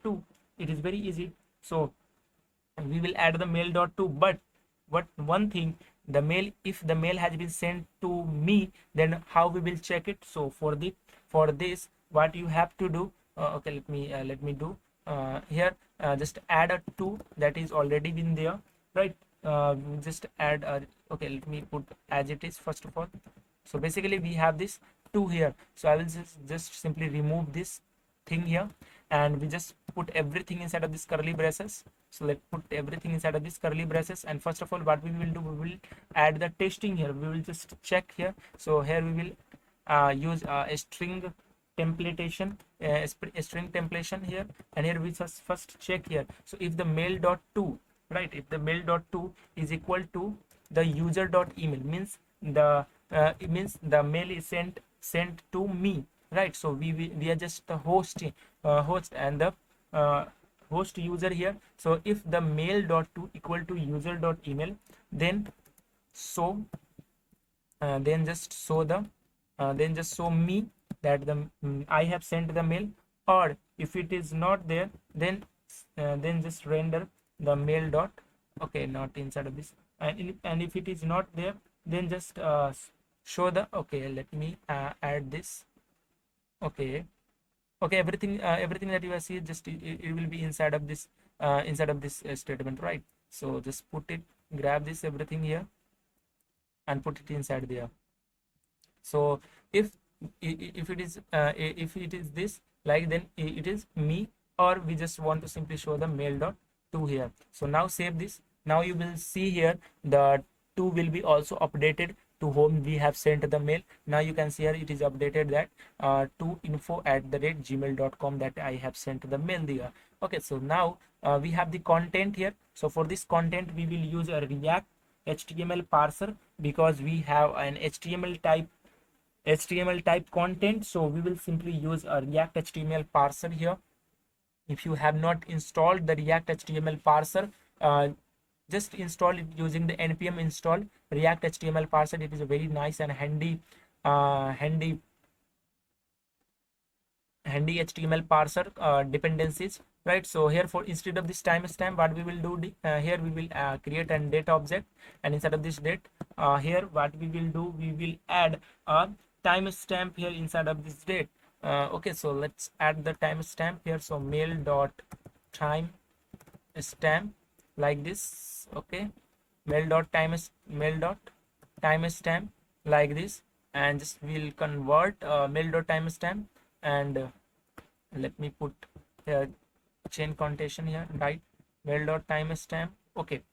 to. It is very easy. So we will add the mail dot to, but what one thing, the mail, if the mail has been sent to me, then how we will check it? So for this what you have to do, okay, let me do here, just add a to that is already been there, right? Just add okay, let me put as it is first of all. So basically we have this to here. So I will just simply remove this thing here, and we just put everything inside of this curly braces. So let's put everything inside of this curly braces. And first of all, what we will do, we will add the testing here. We will just check here. So here we will use a string templatation, a string templation here, and here we just first check here. So if the mail dot to, right, if the mail dot to is equal to the user dot email, means the it means the mail is sent to me, right? So we are just the host and the host user here. So if the mail dot to equal to user dot email, then so then just show the then just show me that the I have sent the mail. Or if it is not there, then just render the mail dot, okay, not inside of this. And if it is not there, then just show the, okay, let me add this. Okay, okay, everything that you are seeing, just it will be inside of this statement, right? So just put it, grab this everything here and put it inside there. So if it is this, like, then it is me, or we just want to simply show the mail dot to here. So now save this. Now you will see here the to will be also updated to whom we have sent the mail. Now you can see here it is updated that to info@gmail.com that I have sent the mail there. Okay, so now we have the content here. So for this content we will use a React HTML parser, because we have an HTML type content. So we will simply use a React HTML parser here. If you have not installed the React HTML parser, just install it using the npm install React HTML parser. It is a very nice and handy HTML parser dependencies, right? So here, for instead of this timestamp, what we will do, here we will create a date object, and inside of this date, here what we will do, we will add a timestamp here inside of this date. Okay, so let's add the timestamp here. So mail dot timestamp, like this. Okay, mail dot timestamp like this, and just we'll convert mail dot timestamp, and let me put here chain concatenation here, right? Mail dot timestamp. Okay,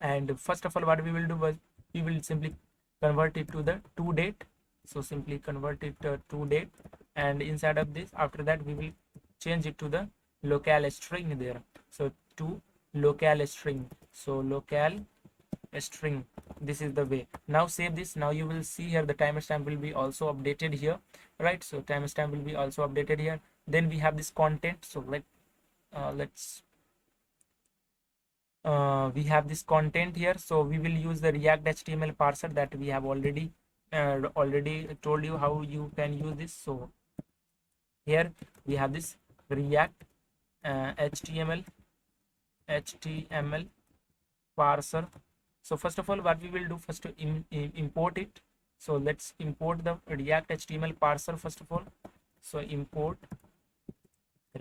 and first of all, what we will do was we will simply convert it to the to date. So simply convert it to date, and inside of this, after that, we will change it to the local string there. So to local string. So local string, this is the way. Now save this. Now you will see here the timestamp will be also updated here, right? So timestamp will be also updated here. Then we have this content. So we have this content here. So we will use the React HTML parser that we have already told you how you can use this. So here we have this React HTML parser. So first of all, what we will do, first to import it. So let's import the React HTML parser first of all. So import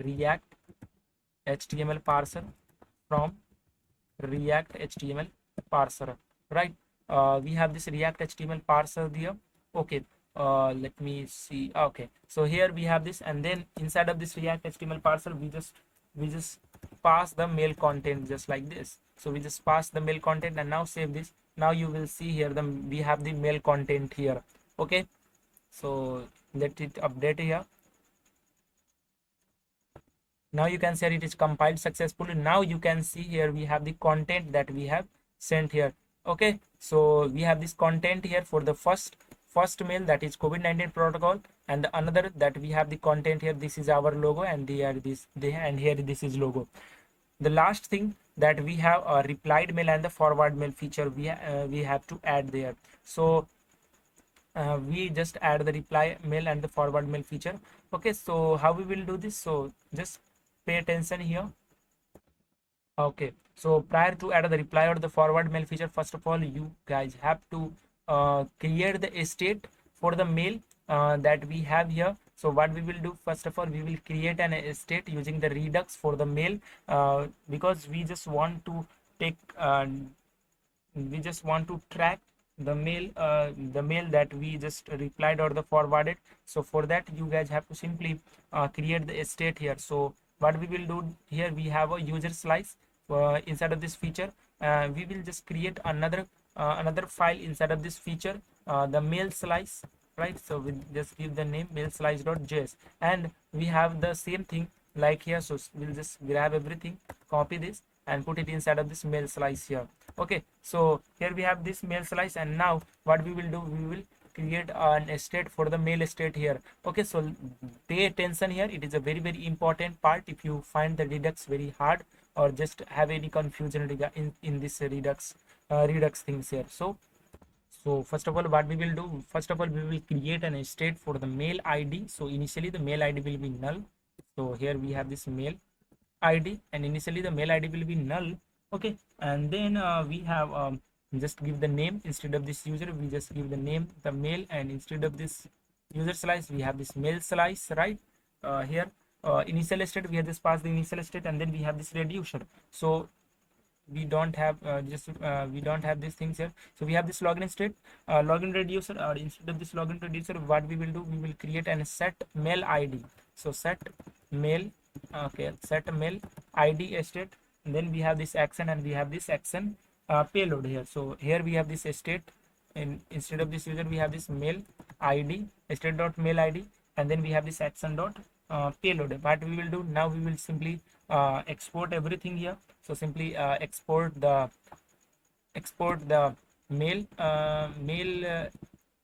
React HTML parser from React HTML parser, right? We have this React HTML parser there. Okay, let me see. Okay, so here we have this, and then inside of this React HTML parser, we just pass the mail content just like this. So we just pass the mail content, and now save this. Now you will see here we have the mail content here. Okay, so let it update here. Now you can see it is compiled successfully. Now you can see here we have the content that we have sent here. Okay, so we have this content here for the first mail, that is COVID-19 protocol, and the another that we have the content here. This is our logo, and and here this is logo. The last thing that we have a replied mail and the forward mail feature we have to add there. So we just add the reply mail and the forward mail feature. Okay, so how we will do this? So just pay attention here. Okay, so prior to add the reply or the forward mail feature, first of all, you guys have to create the state for the mail that we have here. So what we will do, first of all, we will create an state using the Redux for the mail, because we just want to track the mail that we just replied or the forwarded. So for that, you guys have to simply create the state here. So what we will do here, we have a user slice, inside of this feature, we will just create another file inside of this feature, the mail slice, right? So we just give the name mail slice.js, and we have the same thing like here. So we'll just grab everything, copy this, and put it inside of this mail slice here. Okay, so here we have this mail slice, and now what we will do, we will create an state for the mail state here. Okay, so pay attention here, it is a very important part. If you find the Redux very hard or just have any confusion in this Redux things here, so first of all, what we will do, first of all, we will create an state for the mail ID. So initially the mail ID will be null. So here we have this mail ID, and initially the mail ID will be null. Okay, and then we have just give the name instead of this user, we just give the name the mail, and instead of this user slice we have this mail slice, right? Here initial state, we have this pass the initial state, and then we have this reducer. So we don't have we don't have these things here. So we have this login state, login reducer, or instead of this login reducer, what we will do, we will create an set mail ID. So set mail, okay, set mail ID state, and then we have this action, and we have this action payload here. So here we have this state, and instead of this user we have this mail ID, state dot mail ID, and then we have this action dot payload. What we will do now, we will simply export everything here. So simply export the mail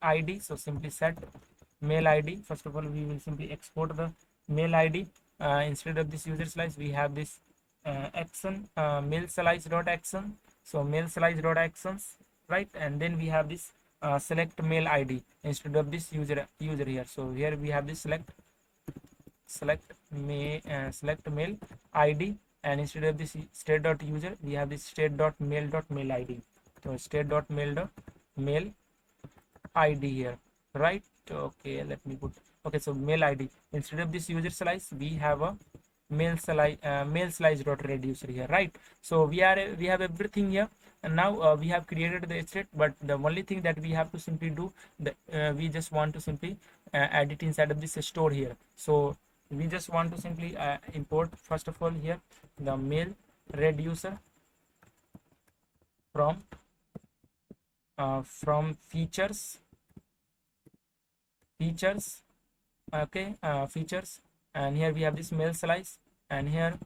ID. So simply set mail ID. First of all, we will simply export the mail ID. Instead of this user slice, we have this action, mail slice dot action. So mail slice dot actions, right? And then we have this select mail ID instead of this user here. So here we have this select mail ID, and instead of this state dot user, we have this state dot mail ID. So state dot mail ID here, right? Okay, let me put, okay, so mail ID instead of this user slice, we have a mail slice dot reducer here, right? So we have everything here, and now we have created the state, but the only thing that we have to simply do, we just want to simply add it inside of this store here. So we just want to simply import, first of all, here the mail reducer from features, okay, features, and here we have this mail slice, and here,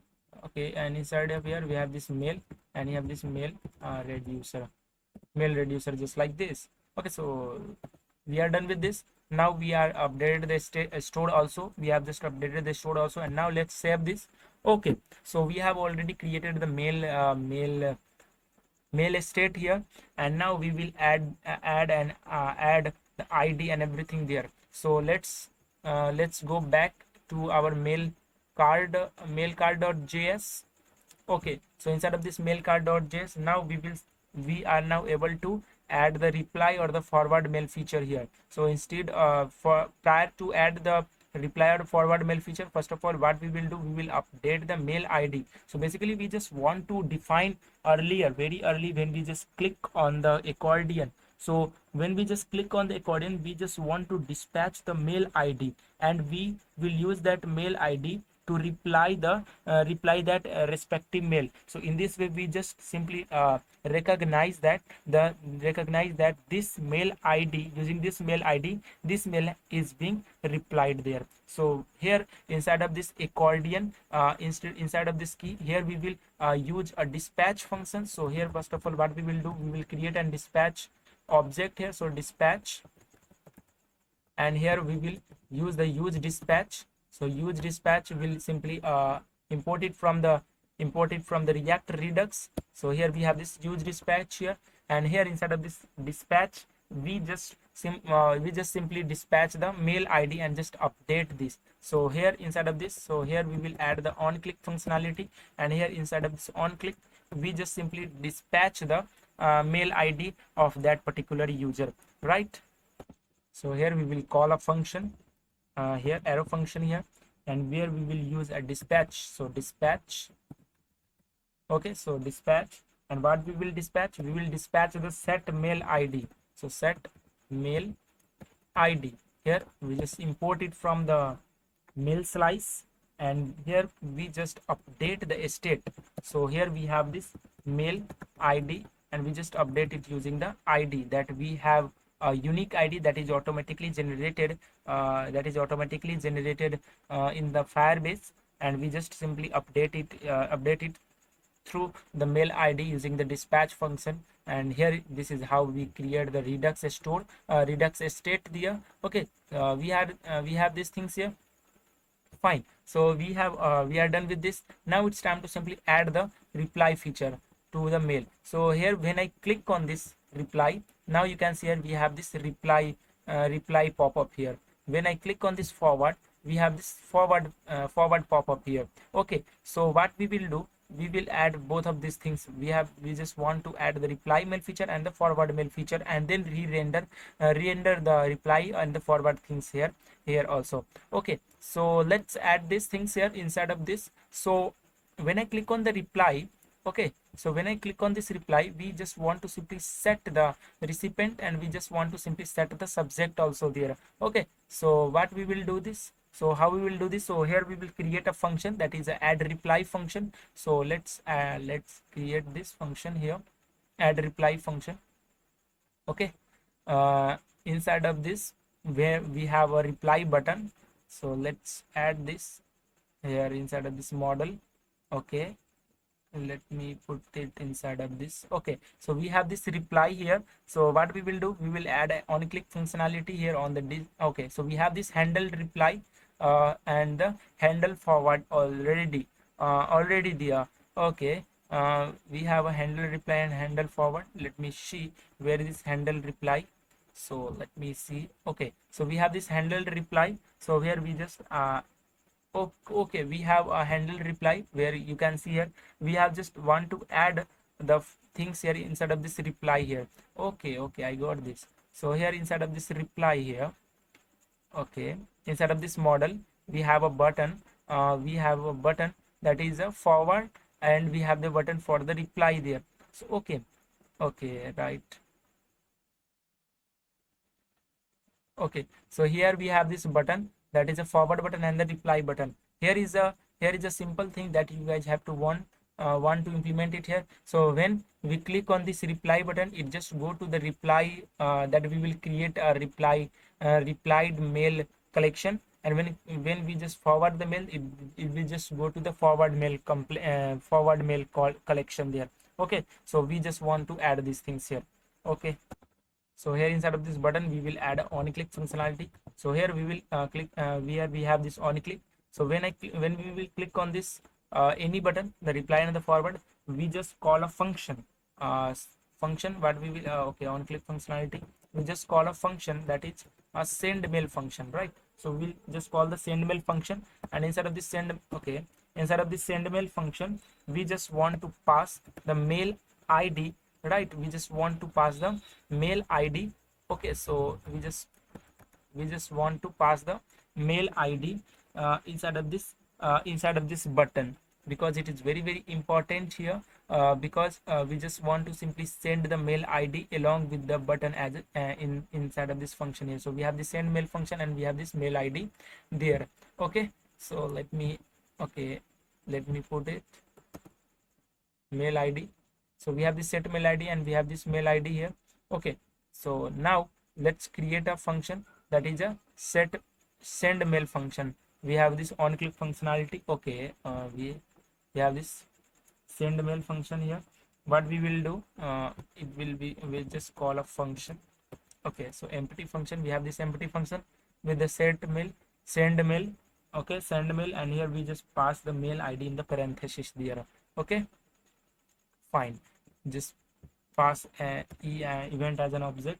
okay, and inside of here we have this mail, and you have this mail reducer just like this. Okay, so we are done with this. Now we are updated the store also, we have just updated the store also, and now let's save this. Okay, so we have already created the mail state here, and now we will add the ID and everything there. So let's go back to our mail card.js. Okay, so inside of this mail card.js, now we are now able to add the reply or the forward mail feature here. So instead, prior to add the reply or forward mail feature, first of all, what we will do, we will update the mail ID. So basically we just want to define very early, when we just click on the accordion. So when we just click on the accordion, we just want to dispatch the mail ID, and we will use that mail ID to reply that respective mail. So in this way, we just simply recognize that this mail ID, using this mail ID, this mail is being replied there. So here inside of this accordion, inside of this key, here we will use a dispatch function. So here, first of all, what we will do, we will create a dispatch object here. So dispatch, and here we will use the use dispatch. So use dispatch will simply import it from the React Redux. So here we have this use dispatch here, and here inside of this dispatch, we just simply dispatch the mail ID and just update this. So here inside of this, so here we will add the on click functionality, and here inside of this on click, we just simply dispatch the mail ID of that particular user, right? So here we will call a function, here arrow function here, and where we will use a dispatch. So dispatch, okay, so dispatch, and what we will dispatch, we will dispatch the set mail ID. So set mail ID, here we just import it from the mail slice, and here we just update the state. So here we have this mail ID, and we just update it using the ID that we have, a unique ID that is automatically generated, in the Firebase, and we just simply update it through the mail ID using the dispatch function. And here this is how we create the Redux store, Redux state there. Okay, we have these things here. Fine. So we are done with this. Now it's time to simply add the reply feature to the mail. So here when I click on this reply, now you can see here we have this reply pop-up here. When I click on this forward, we have this forward pop-up here. Okay, so what we will do, we will add both of these things. We just want to add the reply mail feature and the forward mail feature, and then re-render the reply and the forward things here also. Okay, so let's add these things here inside of this. So when I click on the reply, okay, so when I click on this reply, we just want to simply set the recipient, and we just want to simply set the subject also there. Okay, so what we will do this, so how we will do this, so here we will create a function that is a add reply function. So let's create this function here, add reply function. Okay, inside of this, where we have a reply button, so let's add this here inside of this model. Okay, let me put it inside of this. Okay, so we have this reply here. So what we will do, we will add a on click functionality here on the okay, so we have this handle reply and the handle forward already there. Okay, we have a handle reply and handle forward. Let me see where is this handle reply. So let me see. Okay, so we have this handle reply. So here we just okay, we have a handle reply where you can see here we have just want to add the things here inside of this reply here. Okay, I got this. So here inside of this reply here, okay, inside of this model, we have a button. We have a button that is a forward, and we have the button for the reply there. So okay, right. Okay, so here we have this button that is a forward button and the reply button. Here is a simple thing that you guys have to want to implement it here. So when we click on this reply button, it just go to the reply that we will create a replied mail collection. And when we just forward the mail, it will just go to the forward mail collection there. Okay, so we just want to add these things here. Okay, so here inside of this button, we will add on click functionality. So here we will click we have this on click. So when we will click on this any button, the reply and the forward, we just call a function. Function what we will okay, on click functionality, we just call a function that is a send mail function, right? So we'll just call the send mail function, and inside of this send mail function, we just want to pass the mail ID, right? We just want to pass the mail ID. Okay, so we just want to pass the mail ID inside of this button, because it is very important here, because we just want to simply send the mail ID along with the button as inside of this function here. So we have the send mail function and we have this mail ID there. Okay, so let me put it mail ID. So we have this set mail ID and we have this mail ID here. Okay, so now let's create a function that is a send mail function. We have this on click functionality. Okay, we have this send mail function here. What we will do, we'll just call a function. Okay, so empty function, we have this empty function with the send mail. Okay, send mail, and here we just pass the mail ID in the parenthesis there. Okay, fine, just pass event as an object,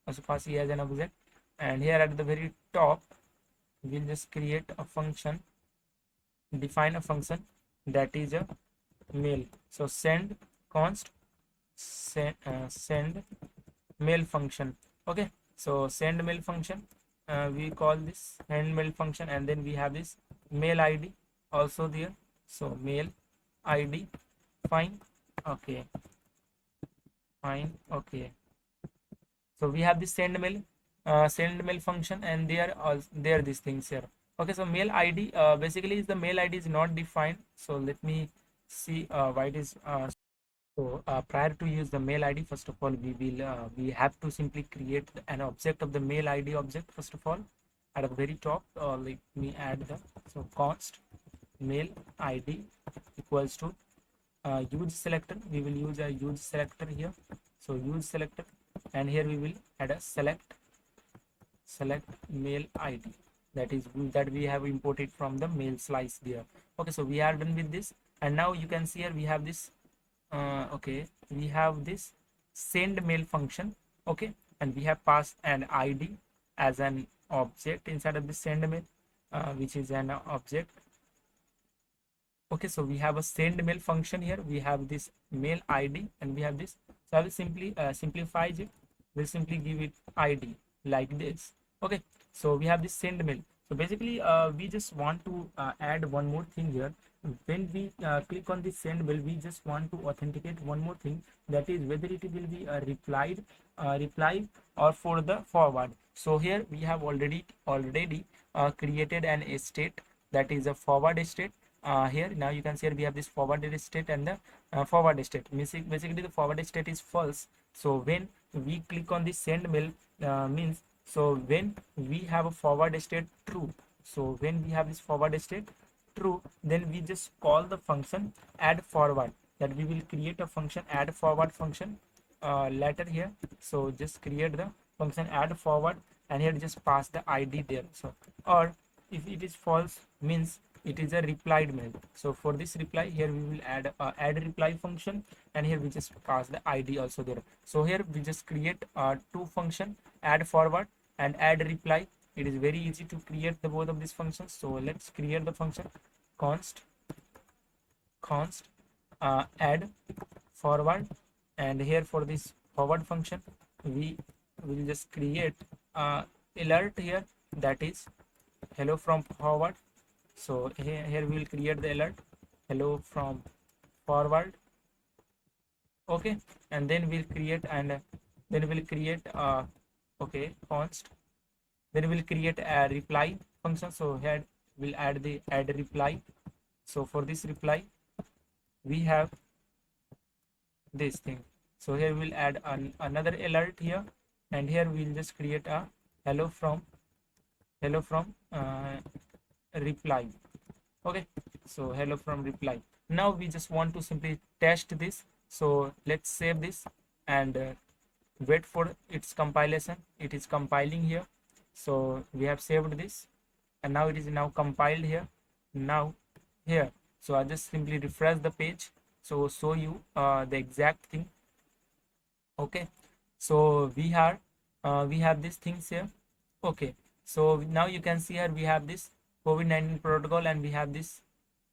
also pass e as an object, and here at the very top we'll just create a function, define a function that is a mail. So send const send mail function. Okay, so send mail function, we call this send mail function, and then we have this mail ID also there. So mail ID, fine. Okay, fine. Okay, so we have this send mail function, and there are these things here. Okay, so mail id basically is the mail id is not defined. So let me see why it is so prior to use the mail ID, first of all, we have to simply create an object of the mail ID object. First of all, at the very top, let me add the so const mail ID equals to use selector. We will use a use selector here. So use selector, and here we will add a select mail ID that we have imported from the mail slice there. Okay, so we are done with this, and now you can see here we have this okay, we have this send mail function. Okay, and we have passed an id as an object inside of the send mail, which is an object. Okay, so we have a send mail function here. We have this mail id and we have this. So I will simply simplify it. We'll simply give it id like this. Okay, so we have this send mail. So basically we just want to add one more thing here. When we click on the send mail, we just want to authenticate one more thing, that is whether it will be a reply or for the forward. So here we have already created an state, that is a forward state. Here now you can see here we have this forwarded state and the forward state. Basically the forward state is false. So when we click on the send mail means, so when we have a forward state true, so when we have this forward state true, then we just call the function add forward, that we will create a function add forward function later here. So just create the function add forward, and here just pass the id there. So or if it is false means it is a replied mail. So for this reply, here we will add reply function, and here we just pass the id also there. So here we just create two function, add forward and add reply. It is very easy to create the both of these functions. So let's create the function const add forward, and here for this forward function we will just create alert here, that is hello from forward. So here we will create the alert hello from forward. Okay, and then we'll create okay const, then we'll create a reply function. So here we'll add the add reply. So for this reply we have this thing. So here we'll add another alert here, and here we'll just create a hello from reply. Okay, so hello from reply. Now we just want to simply test this. So let's save this and wait for its compilation. It is compiling here. So we have saved this, and now it is now compiled here. Now here, so I just simply refresh the page, so show you the exact thing. Okay, so we have these things here. Okay, so now you can see here we have this COVID-19 protocol, and we have this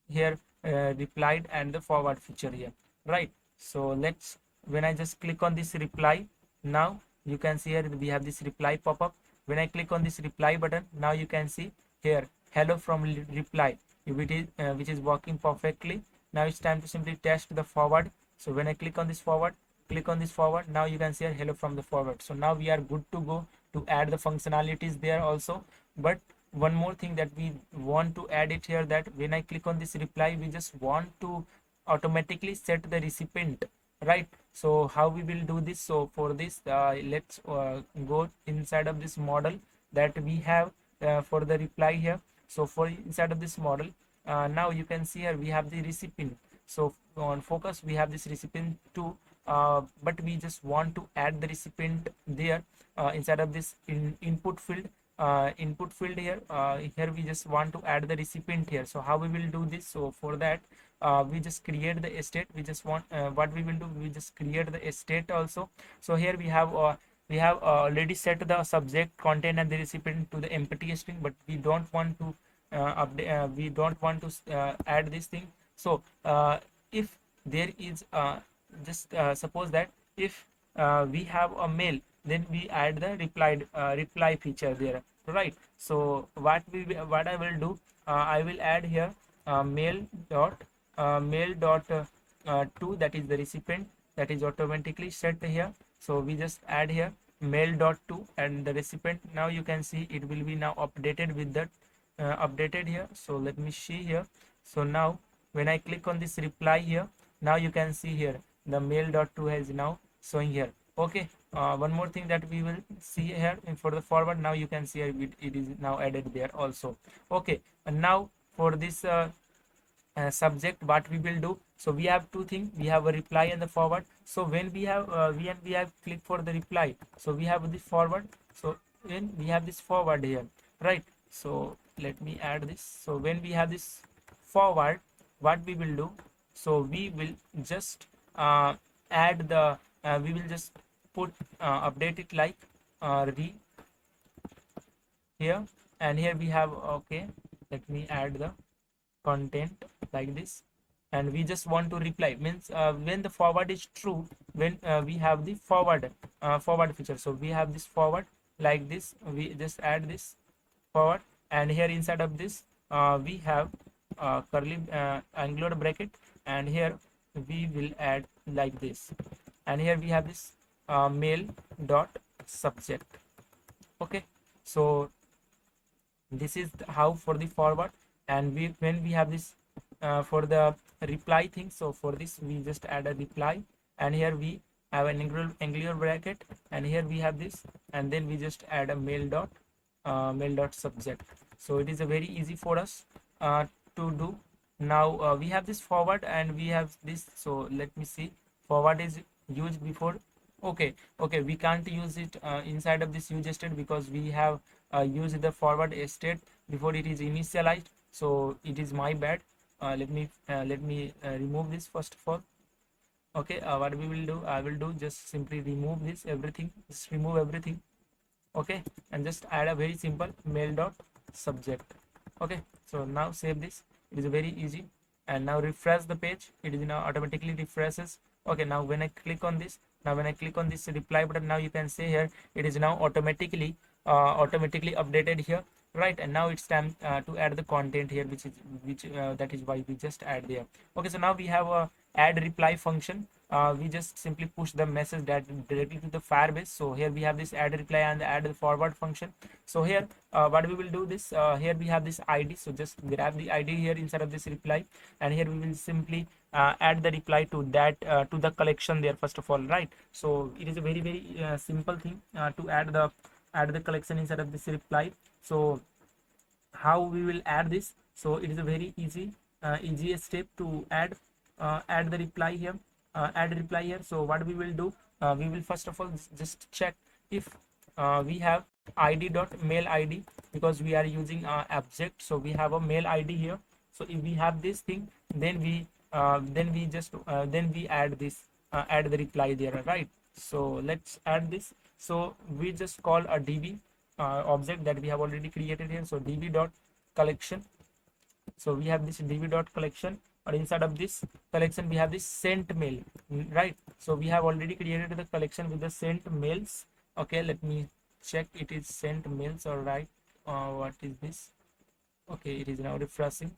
here replied and the forward feature here, right? So let's, when I just click on this reply, now you can see here we have this reply pop-up. When I click on this reply button, now you can see here hello from reply, which is working perfectly. Now it's time to simply test the forward. So when I click on this forward, now you can see here hello from the forward. So now we are good to go to add the functionalities there also. But one more thing that we want to add it here, that when I click on this reply, we just want to automatically set the recipient, right? So how we will do this? So for this let's go inside of this model that we have for the reply here. So for inside of this model, now you can see here we have the recipient. So on focus we have this recipient too, but we just want to add the recipient there inside of this input field. Here here we just want to add the recipient here. So how we will do this? So for that we just create the state. We just want what we will do, we just create the state also. So here we have already set the subject, content and the recipient to the empty string, but we don't want to update, we don't want to add this thing. So if there is just suppose that if we have a mail, then we add the reply feature there, right? So what I will do, I will add here mail dot to, that is the recipient, that is automatically set here. So we just add here mail dot to and the recipient. Now you can see it will be now updated with that updated here. So let me see here. So now when I click on this reply here, now you can see here the mail.to is now showing here. Okay, one more thing that we will see here for the forward, now you can see it is now added there also. Okay, and now for this subject, what we will do, so we have two things, we have a reply and the forward. So when we have click for the reply, so we have this forward. So when we have this forward here, right? So let me add this. So when we have this forward, what we will do, so we will just add the we will just put update it like re here, and here we have, okay, let me add the content like this, and we just want to reply, means when the forward is true, when we have the forward feature. So we have this forward like this, we just add this forward, and here inside of this we have curly angular bracket, and here we will add like this, and here we have this mail dot subject. Okay, so this is how for the forward. And we when we have this for the reply thing, so for this we just add a reply, and here we have an angular bracket, and here we have this, and then we just add a mail dot subject. So it is a very easy for us to do. Now we have this forward and we have this. So let me see, forward is used before. Okay, we can't use it inside of this use state, because we have used the forward state before it is initialized. So it is my bad. Let me remove this first of all. Okay, what we will do, I will do just simply remove this everything, just remove everything. Okay, and just add a very simple mail dot subject. Okay, so now save this. It is very easy. And now refresh the page, it is now automatically refreshes. Okay, now when I click on this, now when I click on this reply button, now you can see here it is now automatically updated here, right? And now it's time to add the content here, which that is why we just add there. Okay, so now we have a add reply function. We just simply push the message that directly to the Firebase. So here we have this add reply and the add forward function. So here what we will do this, here we have this ID. So just grab the ID here inside of this reply, and here we will simply add the reply to that to the collection there first of all, right? So it is a very simple thing to add the collection inside of this reply. So how we will add this, so it is a very easiest step to add the reply here, add reply here. So what we will do, we will first of all just check if we have id.mail id, because we are using object, so we have a mail id here. So if we have this thing, then we add this add the reply there, right? So let's add this. So we just call a db object that we have already created here. So db dot collection. So we have this db dot collection, or inside of this collection we have this sent mail, right? So we have already created the collection with the sent mails. Okay, let me check, it is sent mails, all right. What is this? Okay, it is now refreshing.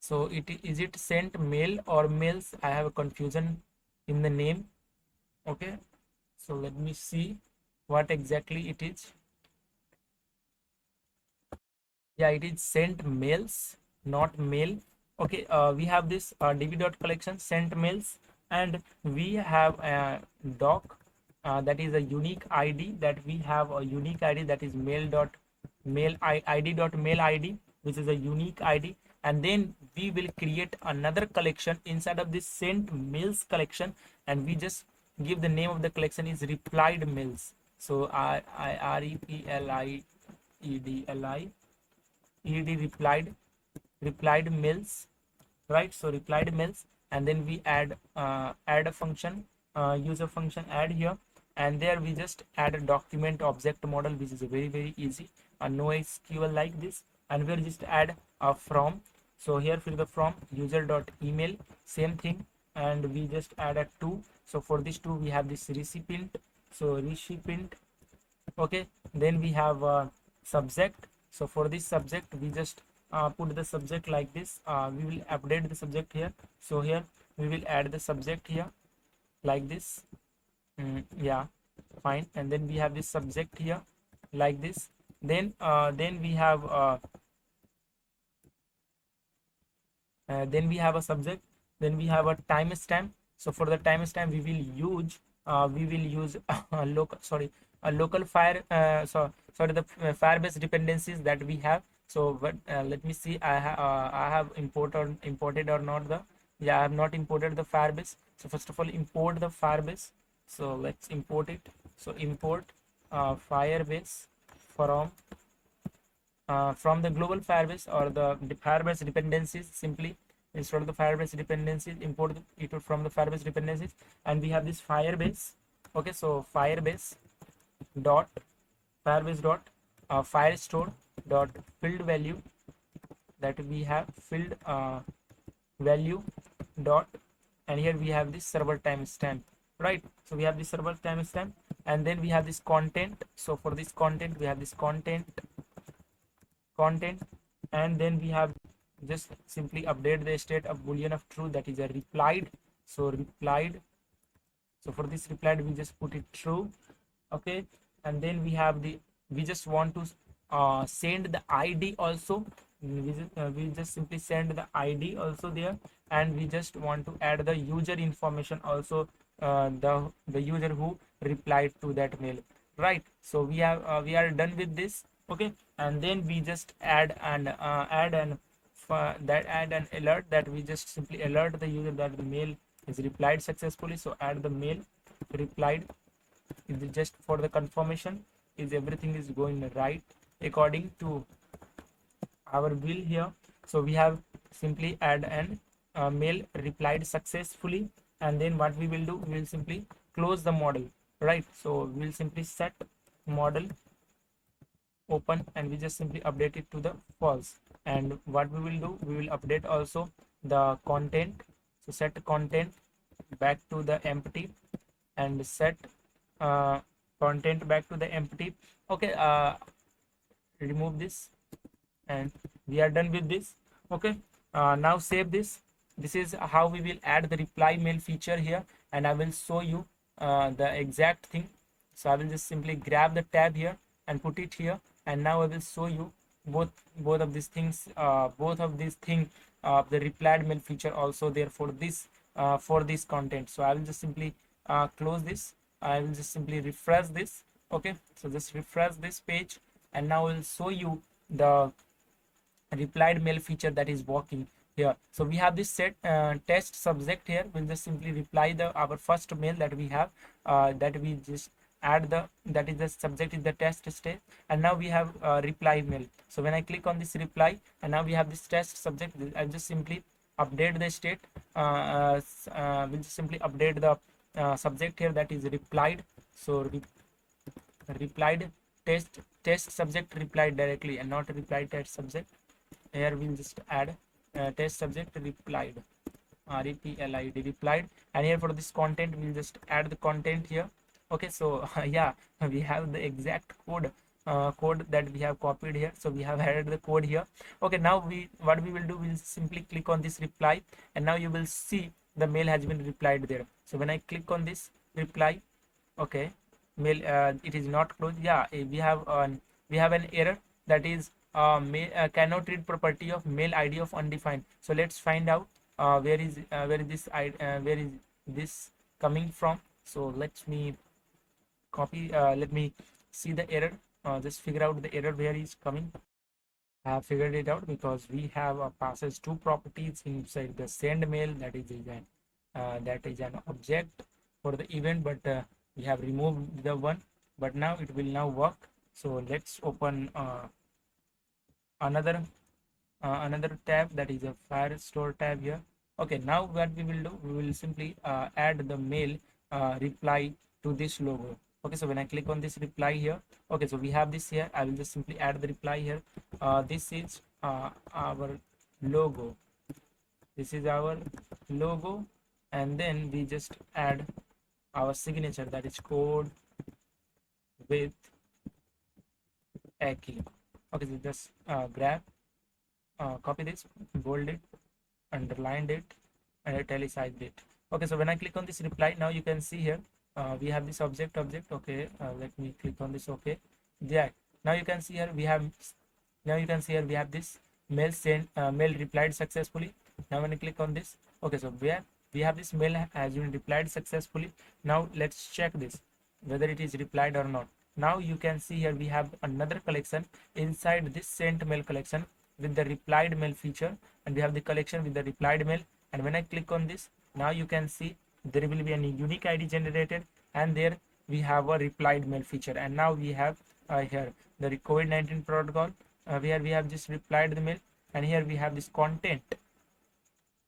So is it sent mail or mails? I have a confusion in the name. Okay, so let me see what exactly it is. Yeah, it is sent mails, not mail. Okay, we have this db dot collection sent mails, and we have a doc that is a unique id, that we have a unique id, that is id dot mail id, which is a unique id. And then we will create another collection inside of this sent mails collection, and we just give the name of the collection is replied mails. So replied mails, right? So replied mails, and then we add a function, user function add here, and there we just add a document object model, which is a very easy, no SQL like this. And we'll just add a from. So here for the from user dot email, same thing, and we just add a to. So for this to, we have this recipient. So recipient. Okay, then we have subject. So for this subject, we just put the subject like this. We will update the subject here. So here we will add the subject here like this. Yeah, fine. And then we have this subject here like this. then we have then we have a subject, then we have a timestamp. So for the timestamp we will use a local, sorry, a local fire sorry, the firebase dependencies that we have. So but let me see, I have imported or not the, yeah, I have not imported the firebase. So first of all, import the firebase. So let's import it. So import firebase from the global firebase or the firebase dependencies. Simply install the firebase dependencies, import it from the firebase dependencies, and we have this firebase. Okay, so firebase dot firebase dot firestore dot field value, that we have field value dot, and here we have this server timestamp, right? So we have this server timestamp, and then we have this content. So for this content we have this content, and then we have just simply update the state of boolean of true, that is a replied. So replied, so for this replied we just put it true. Okay, and then we have the, we just want to send the id also. We just simply send the id also there, and we just want to add the user information also, the user who replied to that mail, right? So we are done with this. Okay, and then we just add an alert, that we just simply alert the user that the mail is replied successfully. So add the mail replied, is just for the confirmation is everything is going right according to our bill here. So we have simply add an mail replied successfully, and then what we will do, we will simply close the model, right? So we will simply set model open, and we just simply update it to the false. And what we will do, we will update also the content. So set content back to the empty, and set content back to the empty. Okay, remove this, and we are done with this. Okay, now save this. This is how we will add the reply mail feature here, and I will show you the exact thing. So I will just simply grab the tab here and put it here, and now I will show you both of these things, the replied mail feature also there for this content. So I will just simply close this. I will just simply refresh this. Okay, so just refresh this page, and now I will show you the replied mail feature that is working here. So we have this set test subject here. We'll just simply reply the our first mail that we have, that we just add the, that is the subject is the test state, and now we have reply mail. So when I click on this reply, and now we have this test subject, I'll just simply update the state. We'll just simply update the subject here, that is replied. So replied test subject replied directly, and not replied test subject. Here we'll just add test subject replied, replied replied, and here for this content we'll just add the content here. Okay, so yeah, we have the exact code that we have copied here. So we have added the code here. Okay, now what we will do, we'll simply click on this reply, and now you will see the mail has been replied there. So when I click on this reply, okay, mail, it is not closed. Yeah, we have an error, that is cannot read property of mail id of undefined. So let's find out where is this coming from. So let me copy, let me see the error, just figure out the error where is coming. I have figured it out, because we have passes two properties inside the send mail, that is an object for the event, but we have removed the one, but now it will now work. So let's open another tab, that is a Firestore tab here. Okay, now what we will do, we will simply add the mail reply to this logo. Okay, so when I click on this reply here, okay, so we have this here. I will just simply add the reply here. This is our logo. This is our logo, and then we just add our signature, that is code with a key. Okay, so just grab, copy this, bold it, underlined it, and italicized it. Okay, so when I click on this reply, now you can see here we have this object. Okay, let me click on this. Okay, yeah, Now you can see here we have, now you can see here we have this mail sent, mail replied successfully. Now when I click on this, okay, so we have this mail has been replied successfully. Now let's check this whether it is replied or not. Now you can see here we have another collection inside this sent mail collection with the replied mail feature, and we have the collection with the replied mail. And when I click on this, now you can see there will be a unique ID generated, and there we have a replied mail feature. And now we have here the COVID-19 protocol, where we have just replied the mail, and here we have this content.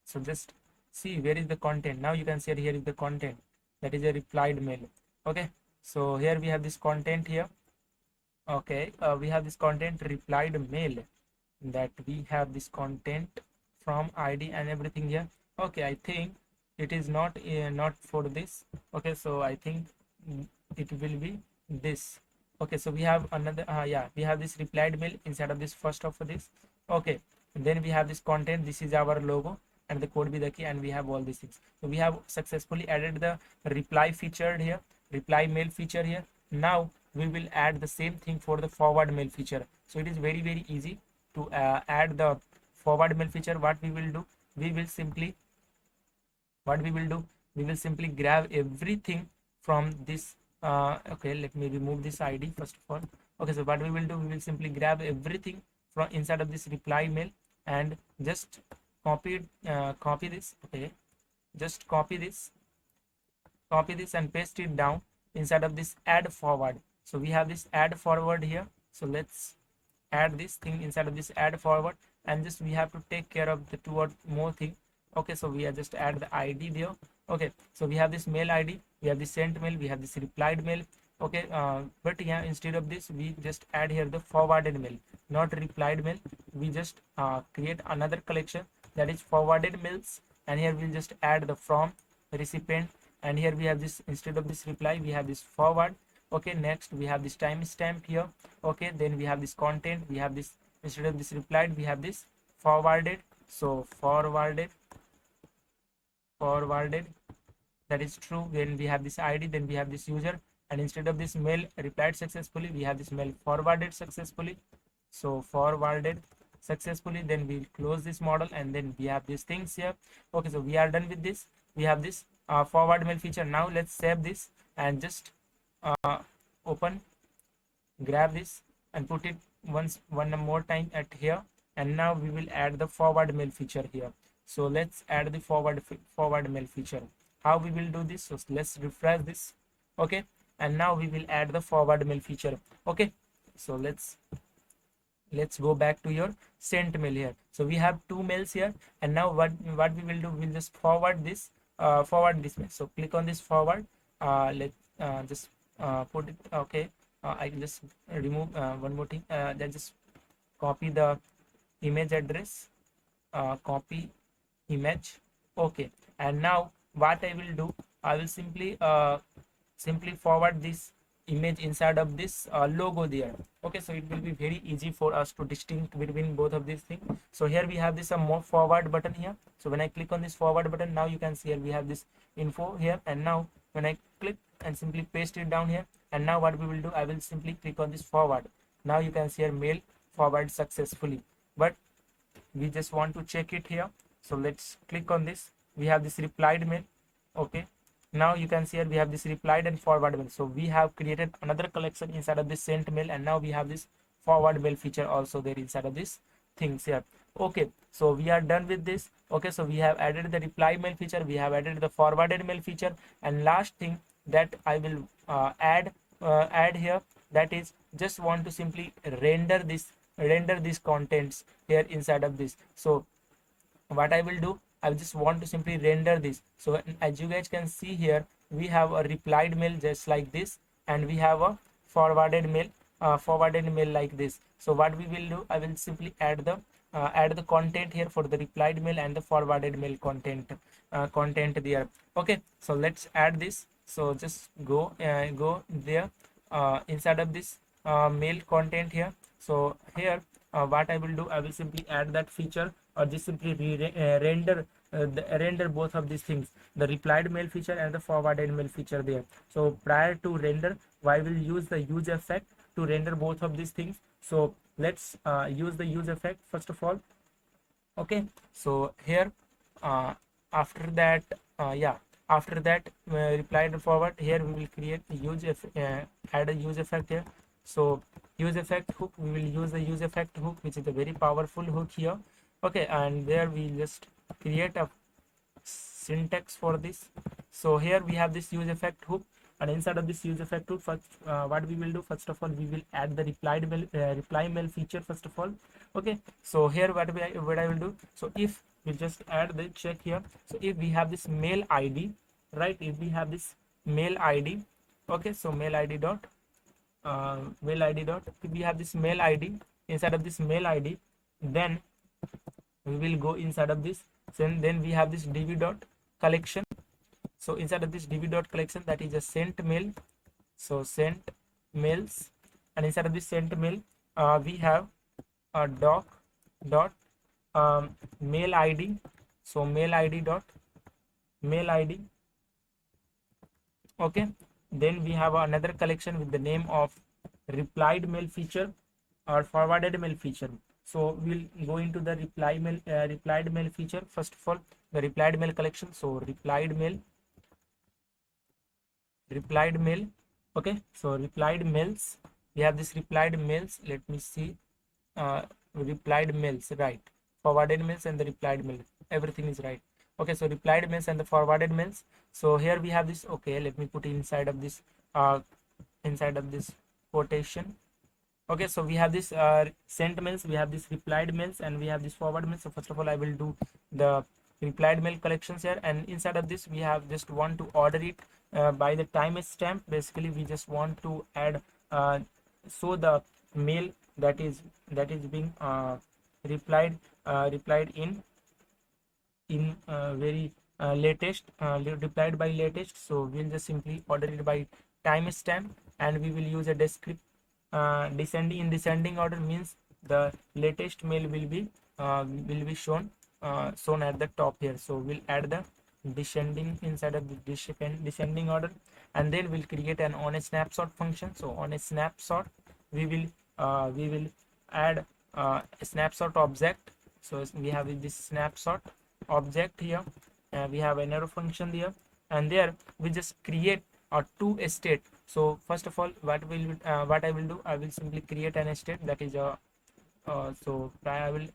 So just see where is the content. Now you can see here is the content, that is a replied mail. Okay, so here we have this content here. Okay, we have this content replied mail, that we have this content from ID and everything here. Okay, I think it is not for this. Okay, so I think it will be this. Okay, so we have another yeah, we have this replied mail inside of this first of this. Okay, then we have this content, this is our logo, and the code be the key, and we have all these things. So we have successfully added the reply feature here, reply mail feature here. Now we will add the same thing for the forward mail feature. So it is very easy to add the forward mail feature. What we will do, we will simply grab everything from this. Okay, let me remove this ID first of all. Okay, so what we will do, we will simply grab everything from inside of this reply mail and just copy this. Okay, just copy this and paste it down inside of this add forward. So we have this add forward here. So let's add this thing inside of this add forward, and just we have to take care of the two or more thing. Okay, so we are just add the ID there. Okay, so we have this mail ID, we have the sent mail, we have this replied mail. Okay, but yeah, instead of this we just add here the forwarded mail, not replied mail. We just create another collection, that is forwarded mails, and here we'll just add the from recipient, and here we have this, instead of this reply we have this forward. Okay, next we have this timestamp here. Okay, then we have this content, we have this, instead of this replied we have this forwarded. So forwarded, that is true. Then we have this ID, then we have this user, and instead of this mail replied successfully we have this mail forwarded successfully. So forwarded successfully, then we'll close this model, and then we have these things here. Okay, so we are done with this. We have this forward mail feature. Now let's save this and just open, grab this and put it one more time at here, and now we will add the forward mail feature here. So let's add the forward mail feature. How we will do this? So let's refresh this. Okay, and now we will add the forward mail feature. Okay, so let's go back to your sent mail here. So we have two mails here, and now what we will do, we'll just forward this mail. So click on this forward. Let's just put it. Okay, I can just remove one more thing. Then just copy the image address, copy image. Okay, and now what I will do, I will simply forward this image inside of this logo there. Okay, so it will be very easy for us to distinguish between both of these things. So here we have this more forward button here. So when I click on this forward button, now you can see here we have this info here, and now when I click and simply paste it down here, and now what we will do, I will simply click on this forward. Now you can see here mail forward successfully, but we just want to check it here. So let's click on this. We have this replied mail. Okay, now you can see here we have this replied and forward mail. So we have created another collection inside of this sent mail, and now we have this forward mail feature also there inside of this things here. Okay, so we are done with this. Okay, so we have added the reply mail feature, we have added the forwarded mail feature, and last thing that I will add here, that is just want to simply render these contents here inside of this. So what I will do, I just want to simply render this. So as you guys can see here, we have a replied mail just like this, and we have a forwarded mail like this. So what we will do, I will simply add the content here for the replied mail and the forwarded mail content there. Okay, so let's add this. So just go there inside of this mail content here. So here what I will do, I will simply add that feature, or just simply render both of these things, the replied mail feature and the forwarded mail feature there. So prior to render, I will use the use effect to render both of these things. So let's use the use effect first of all. Okay, so here after that yeah, after that reply and forward, here we will create the add a use effect here. So use effect hook, we will use the use effect hook, which is a very powerful hook here. Okay, and there we just create a syntax for this. So here we have this use effect hook, and inside of this use effect hook, first what we will do, first of all we will add the reply mail feature first of all. Okay, so here what I will do, so if we just add the check here, so if we have this mail id, right, if we have this mail id, okay, so mail id dot if we have this mail id, inside of this mail id, then we will go inside of this, then we have this db dot collection. So inside of this db dot collection, that is a sent mail, so sent mails, and inside of this sent mail we have a doc dot mail id, so mail id dot mail id. Okay, then we have another collection with the name of replied mail feature or forwarded mail feature. So we'll go into the replied mail feature first of all, the replied mail collection. So replied mail. Okay, so replied mails, we have this replied mails, let me see, replied mails, right, forwarded mails and the replied mail, everything is right. Okay, so replied mails and the forwarded mails. So here we have this. Okay, let me put inside of this quotation. Okay, so we have this sent mails, we have this replied mails, and we have this forward mails. So first of all I will do the replied mail collections here, and inside of this we have just want to order it by the time stamp. Basically we just want to add so the mail that is being replied in very latest, replied by latest. So we'll just simply order it by timestamp, and we will use a descending order, means the latest mail will be shown at the top here. So we'll add the descending inside of the descending order, and then we'll create an on a snapshot function. So on a snapshot we will add a snapshot object. So we have this snapshot object here, we have an arrow function there, and there we just create a two state. So first of all what I will do, I will simply create an state, that is so I will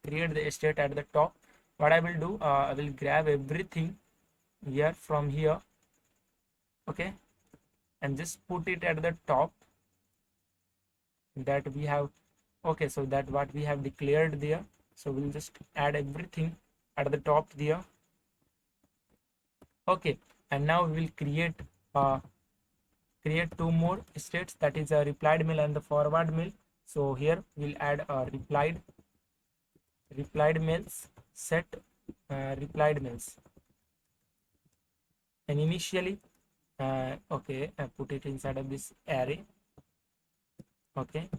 create the state at the top. What I will do, I will grab everything here from here, okay, and just put it at the top that we have. Okay, so that what we have declared there, so we'll just add everything at the top there. Okay, and now we will create two more states, that is a replied mail and the forward mail. So here we'll add a replied mails, set replied mails, and initially okay, I put it inside of this array, okay,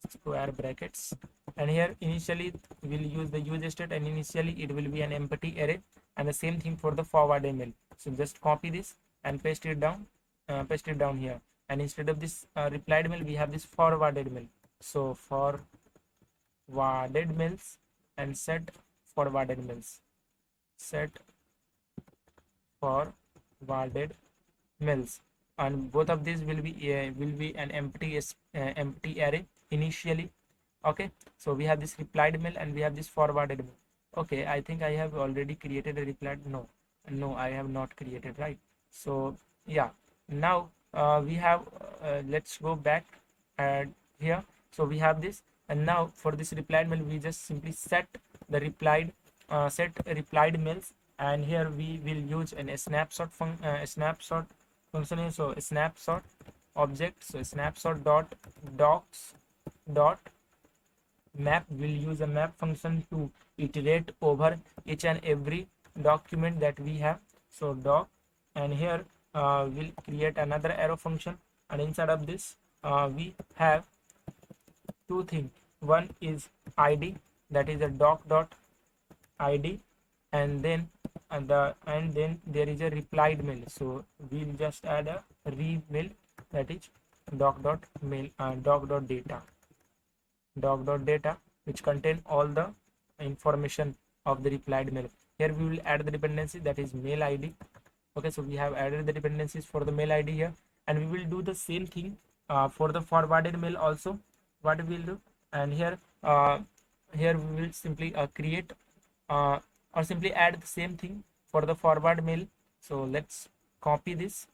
square brackets, and here initially we'll use the use state, and initially it will be an empty array, and the same thing for the forward mail. So just copy this and paste it down here, and instead of this replied mail we have this forwarded mail. So forwarded mails and set forwarded mails, set forwarded mails, and both of these will be an empty array initially. Okay, so we have this replied mail and we have this forwarded mail. Okay, I think I have already created a replied. No, I have not created, right? So yeah, now we have let's go back here. So we have this, and now for this replied mail we just simply set the replied mails, and here we will use a snapshot function. So a snapshot object, so snapshot dot docs dot map, will use a map function to iterate over each and every document that we have. So doc, and here we'll create another arrow function, and inside of this we have two things. One is id, that is a doc dot id, and then there is a replied mail. So we'll just add a re mail, that is doc.data which contain all the information of the replied mail. Here we will add the dependency, that is mail id. Okay, so we have added the dependencies for the mail id here, and we will do the same thing for the forwarded mail also. What we will do, and here we will simply create or simply add the same thing for the forward mail. So let's copy this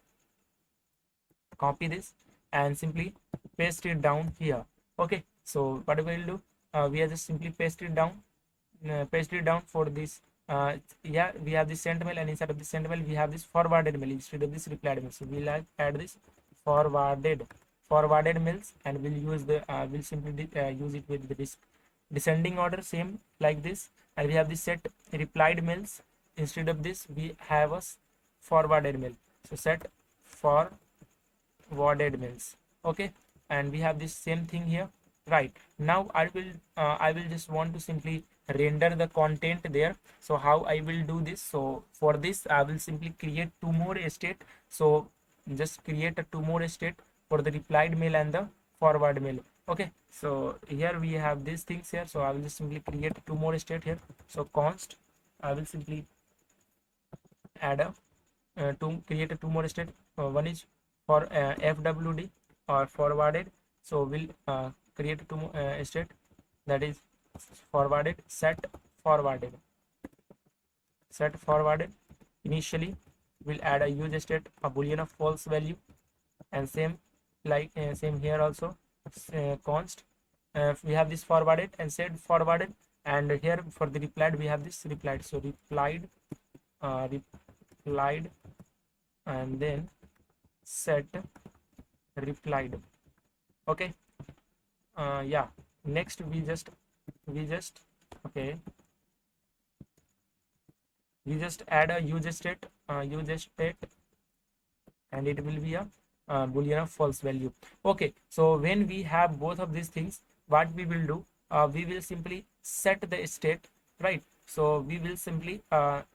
and simply paste it down here. Okay, so what we will do, we are just simply paste it down for this. Yeah, we have this sent mail, and inside of this sent mail we have this forwarded mail instead of this replied mail. So we'll add this forwarded mails, and we'll use the we'll simply use it with the descending order, same like this. And we have this set replied mails. Instead of this we have a forwarded mail, so set forwarded mails. Okay, and we have this same thing here. Right, now I will just want to simply render the content there. So how I will do this? So for this I will simply create two more state. So just create a two more state for the replied mail and the forward mail. Okay, so here we have these things here. So I will just simply create two more state here. So const, I will simply add a to create a two more state. One is for FWD or forwarded. So we'll create two state, that is forwarded, set forwarded. Initially we'll add a use state, a boolean of false value, and same like same here also, const we have this forwarded and set forwarded, and here for the replied we have this replied. So replied and then set replied. Okay, yeah, next we just okay, we just add a use state and it will be a boolean of false value. Okay, so when we have both of these things, what we will do, we will simply set the state, right? So we will simply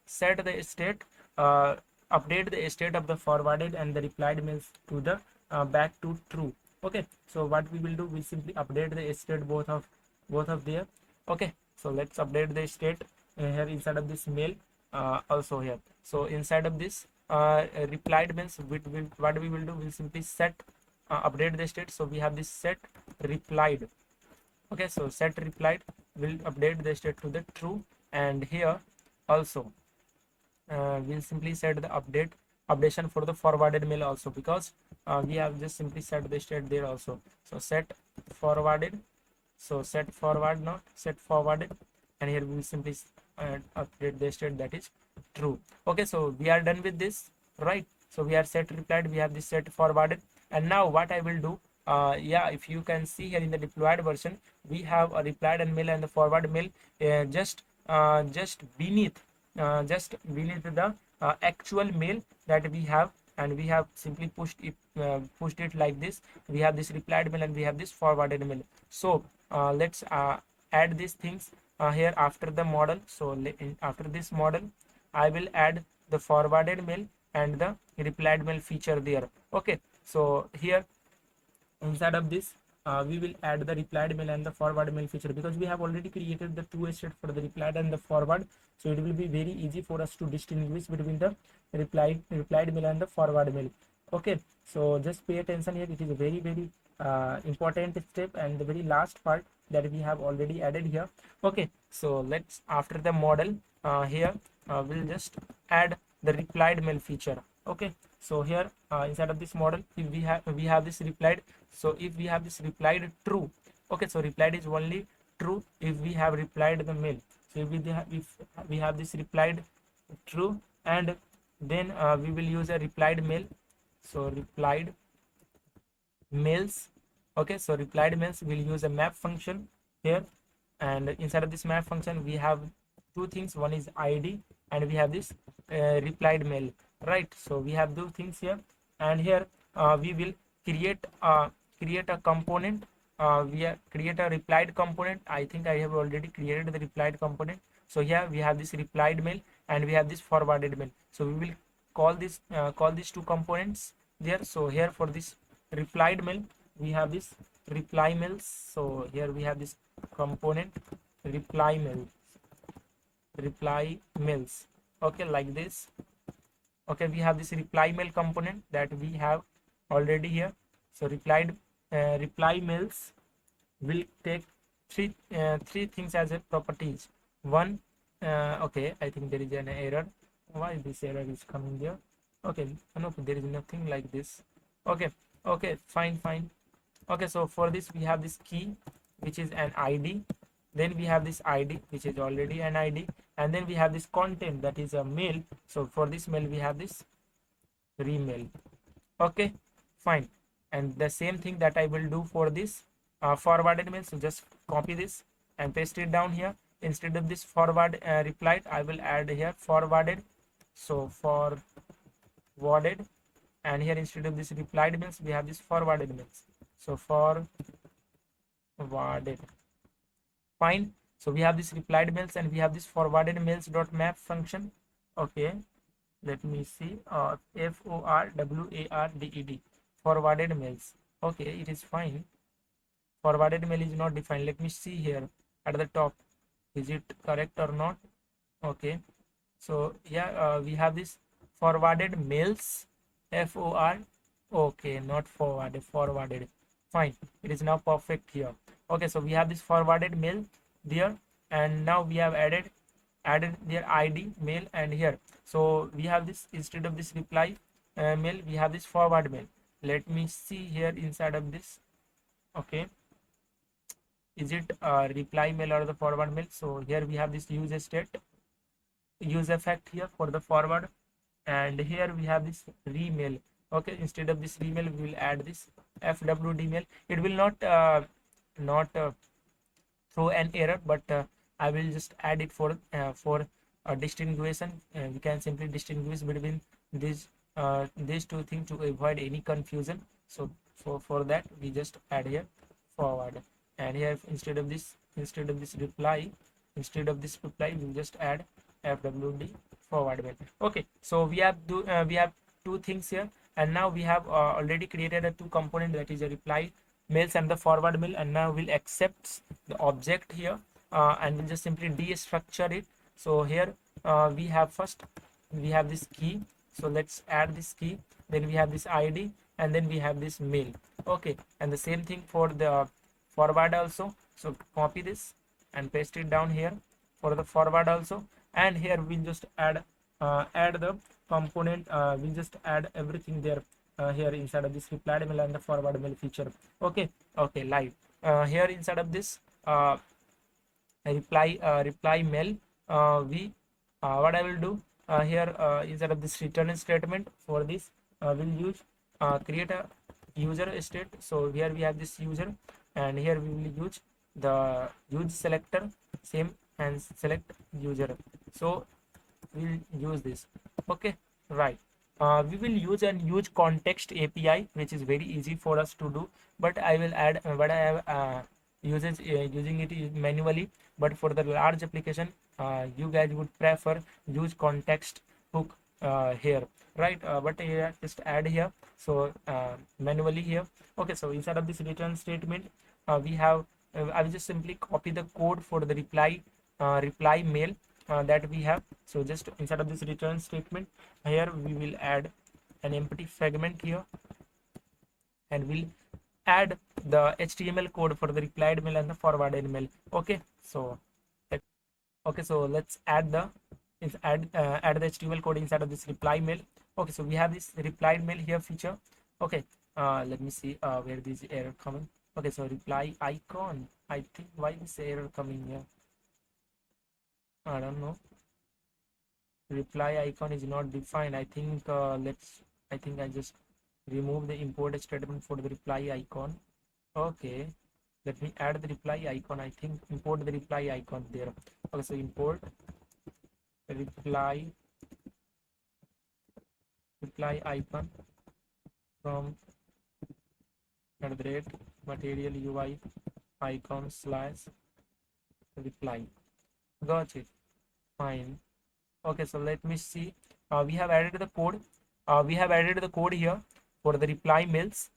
set the state, update the state of the forwarded and the replied mails to the back to true. Okay, so what we will do, we simply update the state both of there. Okay, so let's update the state here inside of this mail also here. So inside of this replied means what we will do, we'll simply set update the state. So we have this set replied. Okay, so set replied will update the state to the true, and here also we'll simply set the updation for the forwarded mail also, because we have just simply set the state there also. So set forwarded, so set forward, not set forwarded, and here we will simply update the state, that is true. Okay, so we are done with this, right? So we are set replied, we have this set forwarded, and now what I will do, yeah, if you can see here in the deployed version, we have a replied and mail and the forward mail just beneath the actual mail that we have, and we have simply pushed it like this. We have this replied mail and we have this forwarded mail. So let's add these things here after the model. So after this model I will add the forwarded mail and the replied mail feature there. Okay, so here inside of this we will add the replied mail and the forward mail feature, because we have already created the two state for the replied and the forward. So it will be very easy for us to distinguish between the replied mail and the forward mail. Okay, so just pay attention here, it is a very important step and the very last part that we have already added here. Okay, so let's after the model here we'll just add the replied mail feature. Okay, so here inside of this model, if we have this replied, so if we have this replied true, okay, so replied is only true if we have replied the mail. So if we have this replied true, and then we will use a replied mail. So replied mails, okay, so replied mails will use a map function here, and inside of this map function we have two things, one is id and we have this replied mail, right? So we have two things here, and here we will create a component. We create a replied component. I think I have already created the replied component. So here we have this replied mail and we have this forwarded mail. So we will call these two components there. So here for this replied mail, we have this reply mails. So here we have this component reply mail, reply mails. Okay, like this. Okay, we have this reply mail component that we have already here. So reply mails will take three things as a properties. One, okay, I think there is an error. Why this error is coming here? Okay, no, there is nothing like this. Okay, okay, fine. Okay, so for this we have this key, which is an ID. Then we have this ID, which is already an ID, and then we have this content, that is a mail. So for this mail we have this remail. Okay, fine. And the same thing that I will do for this forwarded mail. So just copy this and paste it down here. Instead of this forward replied, I will add here forwarded. So forwarded, and here instead of this replied mails, we have this forwarded mails. So forwarded, fine. So we have this replied mails and we have this forwarded mails dot map function. Okay, let me see. forwarded, forwarded mails. Okay, it is fine. Forwarded mail is not defined. Let me see here at the top, is it correct or not? Okay, so yeah, we have this forwarded mails, for, okay, not forwarded, forwarded, fine, it is now perfect here. Okay, so we have this forwarded mail there, and now we have added their ID mail, and here so we have this, instead of this reply mail, we have this forward mail. Let me see here inside of this. Okay, is it reply mail or the forward mail? So here we have this use state, use effect here for the forward, and here we have this remail. Okay, instead of this remail we will add this fwd mail. It will not throw an error, but I will just add it for distinguishing. We can simply distinguish between these two things to avoid any confusion. So for that we just add here forward, and here instead of this reply, we will just add fwd forward mail. Okay, so we have two things here, and now we have already created a two component, that is a reply mails and the forward mail, and now we'll accept the object here, and we'll just simply destructure it. So here we have this key, so let's add this key, then we have this ID, and then we have this mail. Okay, and the same thing for the forward also. So copy this and paste it down here for the forward also, and here we'll just add the component, we'll just add everything there here inside of this replied mail and the forward mail feature. Okay, live here inside of this reply mail, we what I will do here inside of this return statement, for this we'll use create a user state. So here we have this user, and here we will use the use selector, same, and select user. So we'll use this. Okay, right. We will use an use context API, which is very easy for us to do, but I will add what I have using it manually. But for the large application, you guys would prefer use context hook here, right? But just add here, so manually here. Okay, so inside of this return statement, we have I will just simply copy the code for the reply mail that we have. So just inside of this return statement, here we will add an empty fragment here, and we'll add the HTML code for the replied mail and the forwarded mail. Okay, so let's add the HTML code inside of this reply mail. Okay, so we have this replied mail here feature. Okay, let me see where this error coming. Okay, so reply icon, I think why this error coming here, I don't know. Reply icon is not defined. I think I just remove the import statement for the reply icon. Okay, let me add the reply icon. I think import the reply icon there. Okay, so import reply icon from material UI icon / reply. Got it, fine. Okay, so let me see. We have added the code here for the reply mails.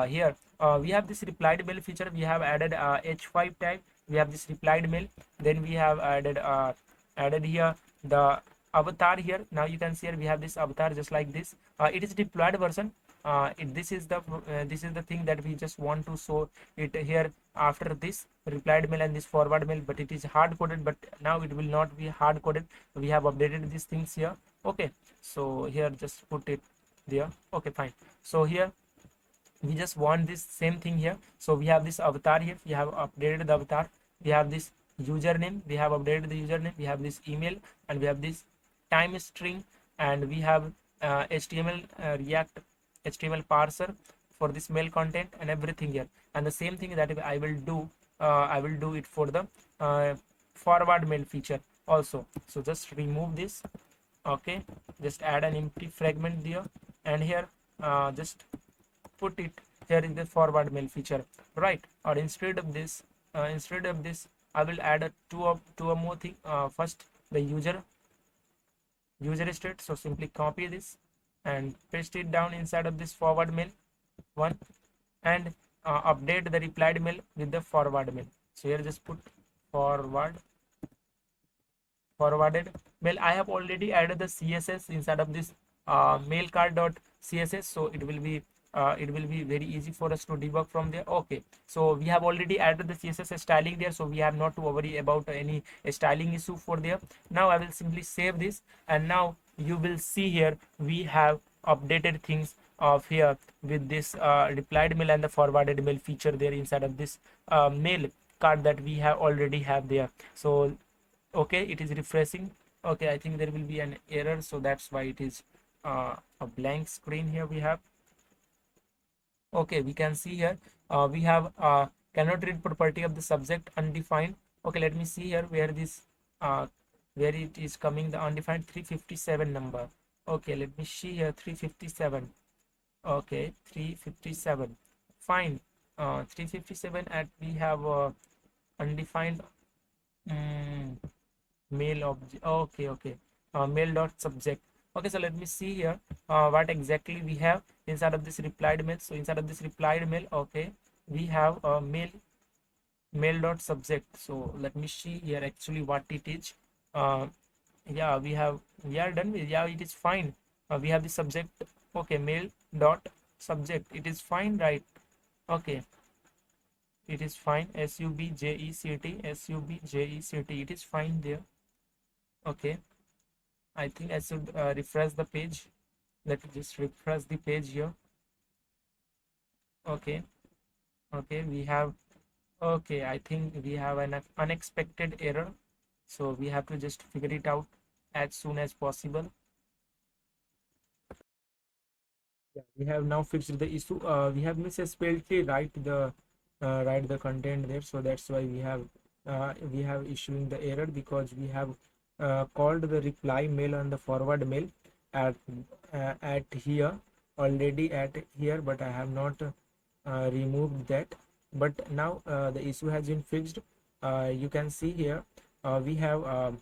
here we have this replied mail feature. We have added h5 tag. We have this replied mail. Then we have added here the avatar here. Now you can see here we have this avatar just like this. It is deployed version. This is the thing that we just want to show it here after this replied mail and this forward mail, but it is hard coded. But now it will not be hard coded. We have updated these things here. Okay, so here just put it there. Okay, fine. So here we just want this same thing here. So we have this avatar here. We have updated the avatar. We have this username. We have updated the username. We have this email, and we have this time string, and we have HTML React HTML parser for this mail content and everything here. And the same thing that I will do it for the forward mail feature also. So just remove this. Okay, just add an empty fragment there, and here just put it here in the forward mail feature, right? Or instead of this I will add a two or more thing. First, the user state. So simply copy this and paste it down inside of this forward mail one, and update the replied mail with the forward mail. So here just put forwarded mail. I have already added the CSS inside of this mail card.css, so it will be very easy for us to debug from there. Okay, so we have already added the CSS styling there, so we have not to worry about any styling issue for there. Now I will simply save this, and now you will see here we have updated things of here with this replied mail and the forwarded mail feature there inside of this mail card that we have already have there. So okay, it is refreshing. Okay, I think there will be an error, so that's why it is a blank screen here we have. Okay, we can see here we have cannot read property of the subject undefined. Okay, let me see here where this where it is coming, the undefined 357 number. Okay, let me see here 357. Okay, 357, fine. 357 at we have undefined mail object. Okay, mail dot subject. Okay, so let me see here what exactly we have inside of this replied mail. So inside of this replied mail, okay, we have a mail dot subject. So let me see here actually what it is. Yeah, we are done with, yeah, it is fine. We have the subject. Okay, mail dot subject, it is fine, right? Okay, it is fine. subject, it is fine there. Okay, I think I should refresh the page. Let me just refresh the page here. Okay, we have, okay, I think we have an unexpected error, so we have to just figure it out as soon as possible. Yeah, we have now fixed the issue. We have misspelled write the content there, so that's why we have issuing the error, because we have called the reply mail and the forward mail at here already at here, but I have not removed that. But now the issue has been fixed. You can see here we have a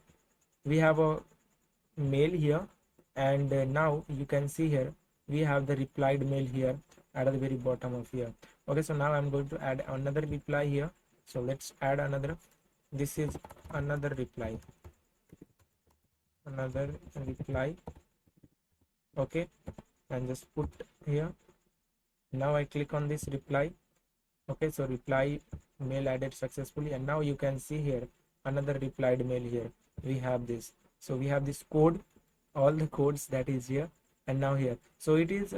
mail here, and now you can see here we have the replied mail here at the very bottom of here. Okay, so now I'm going to add another reply here. So let's add another. This is another reply. Okay, and just put here. Now I click on this reply. Okay, so reply mail added successfully, and now you can see here another replied mail here. We have this. So we have this code, all the codes that is here, and now here. So it is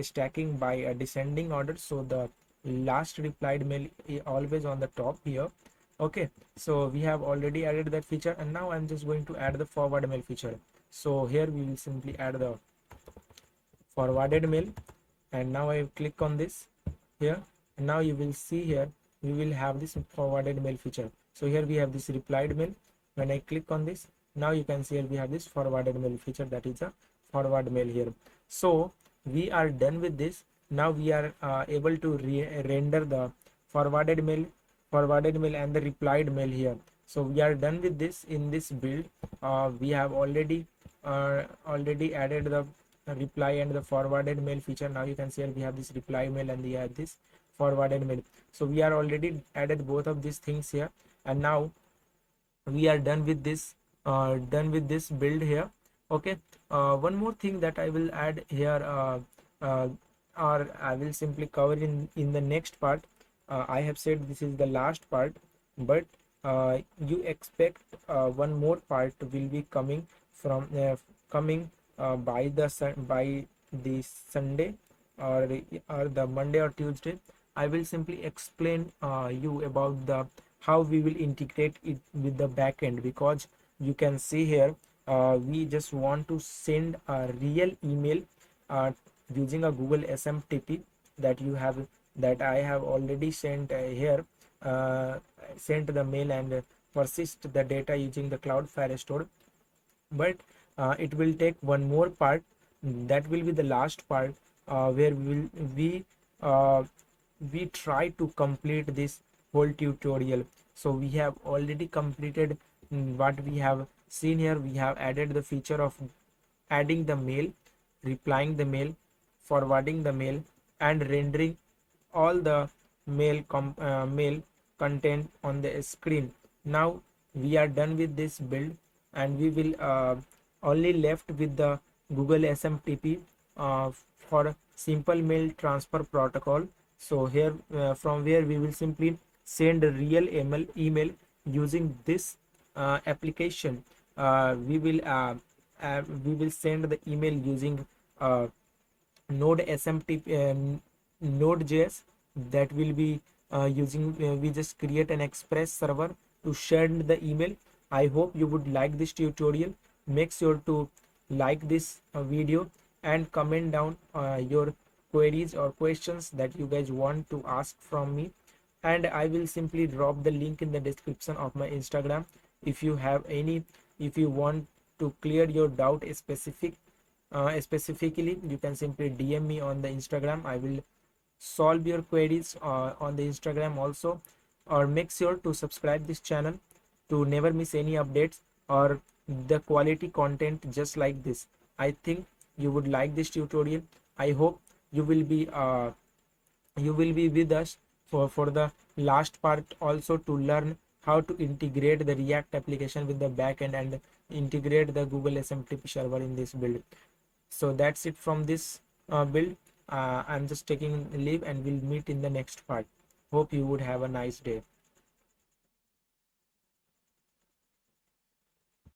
stacking by a descending order. So the last replied mail is always on the top here. Okay, so we have already added that feature, and now I'm just going to add the forward mail feature. So here we will simply add the forwarded mail, and now I click on this here, and now you will see here we will have this forwarded mail feature. So here we have this replied mail. When I click on this, now you can see here we have this forwarded mail feature, that is a forward mail here. So we are done with this. Now we are able to render the forwarded mail and the replied mail here. So we are done with this in this build. We have already added the reply and the forwarded mail feature. Now you can see here we have this reply mail and we have this forwarded mail. So we are already added both of these things here, and now we are done with this build here. Okay, one more thing that I will add here, uh, or I will simply cover in the next part. I have said this is the last part, but you expect one more part will be coming from coming by the Sunday, or the Monday or Tuesday. I will simply explain you about the how we will integrate it with the backend, because you can see here we just want to send a real email using a Google SMTP that you have that I have already sent here, sent the mail and persist the data using the Cloud Firestore. But it will take one more part, that will be the last part, where uh, we try to complete this whole tutorial. So we have already completed what we have seen here. We have added the feature of adding the mail, replying the mail, forwarding the mail, and rendering all the mail content on the screen. Now we are done with this build, and we will only left with the Google SMTP for simple mail transfer protocol. So here from where we will simply send a real email using this application. We will send the email using Node SMTP, Node.js, that will be using we just create an express server to send the email. I hope you would like this tutorial. Make sure to like this video and comment down your queries or questions that you guys want to ask from me, and I will simply drop the link in the description of my Instagram. If you have any, if you want to clear your doubt specifically, you can simply DM me on the Instagram. I will solve your queries on the Instagram also. Or make sure to subscribe this channel to never miss any updates or the quality content just like this. I think you would like this tutorial. I hope you will be with us for the last part also, to learn how to integrate the React application with the backend and integrate the Google SMTP server in this build. So that's it from this build. I'm just taking leave, and we'll meet in the next part. Hope you would have a nice day.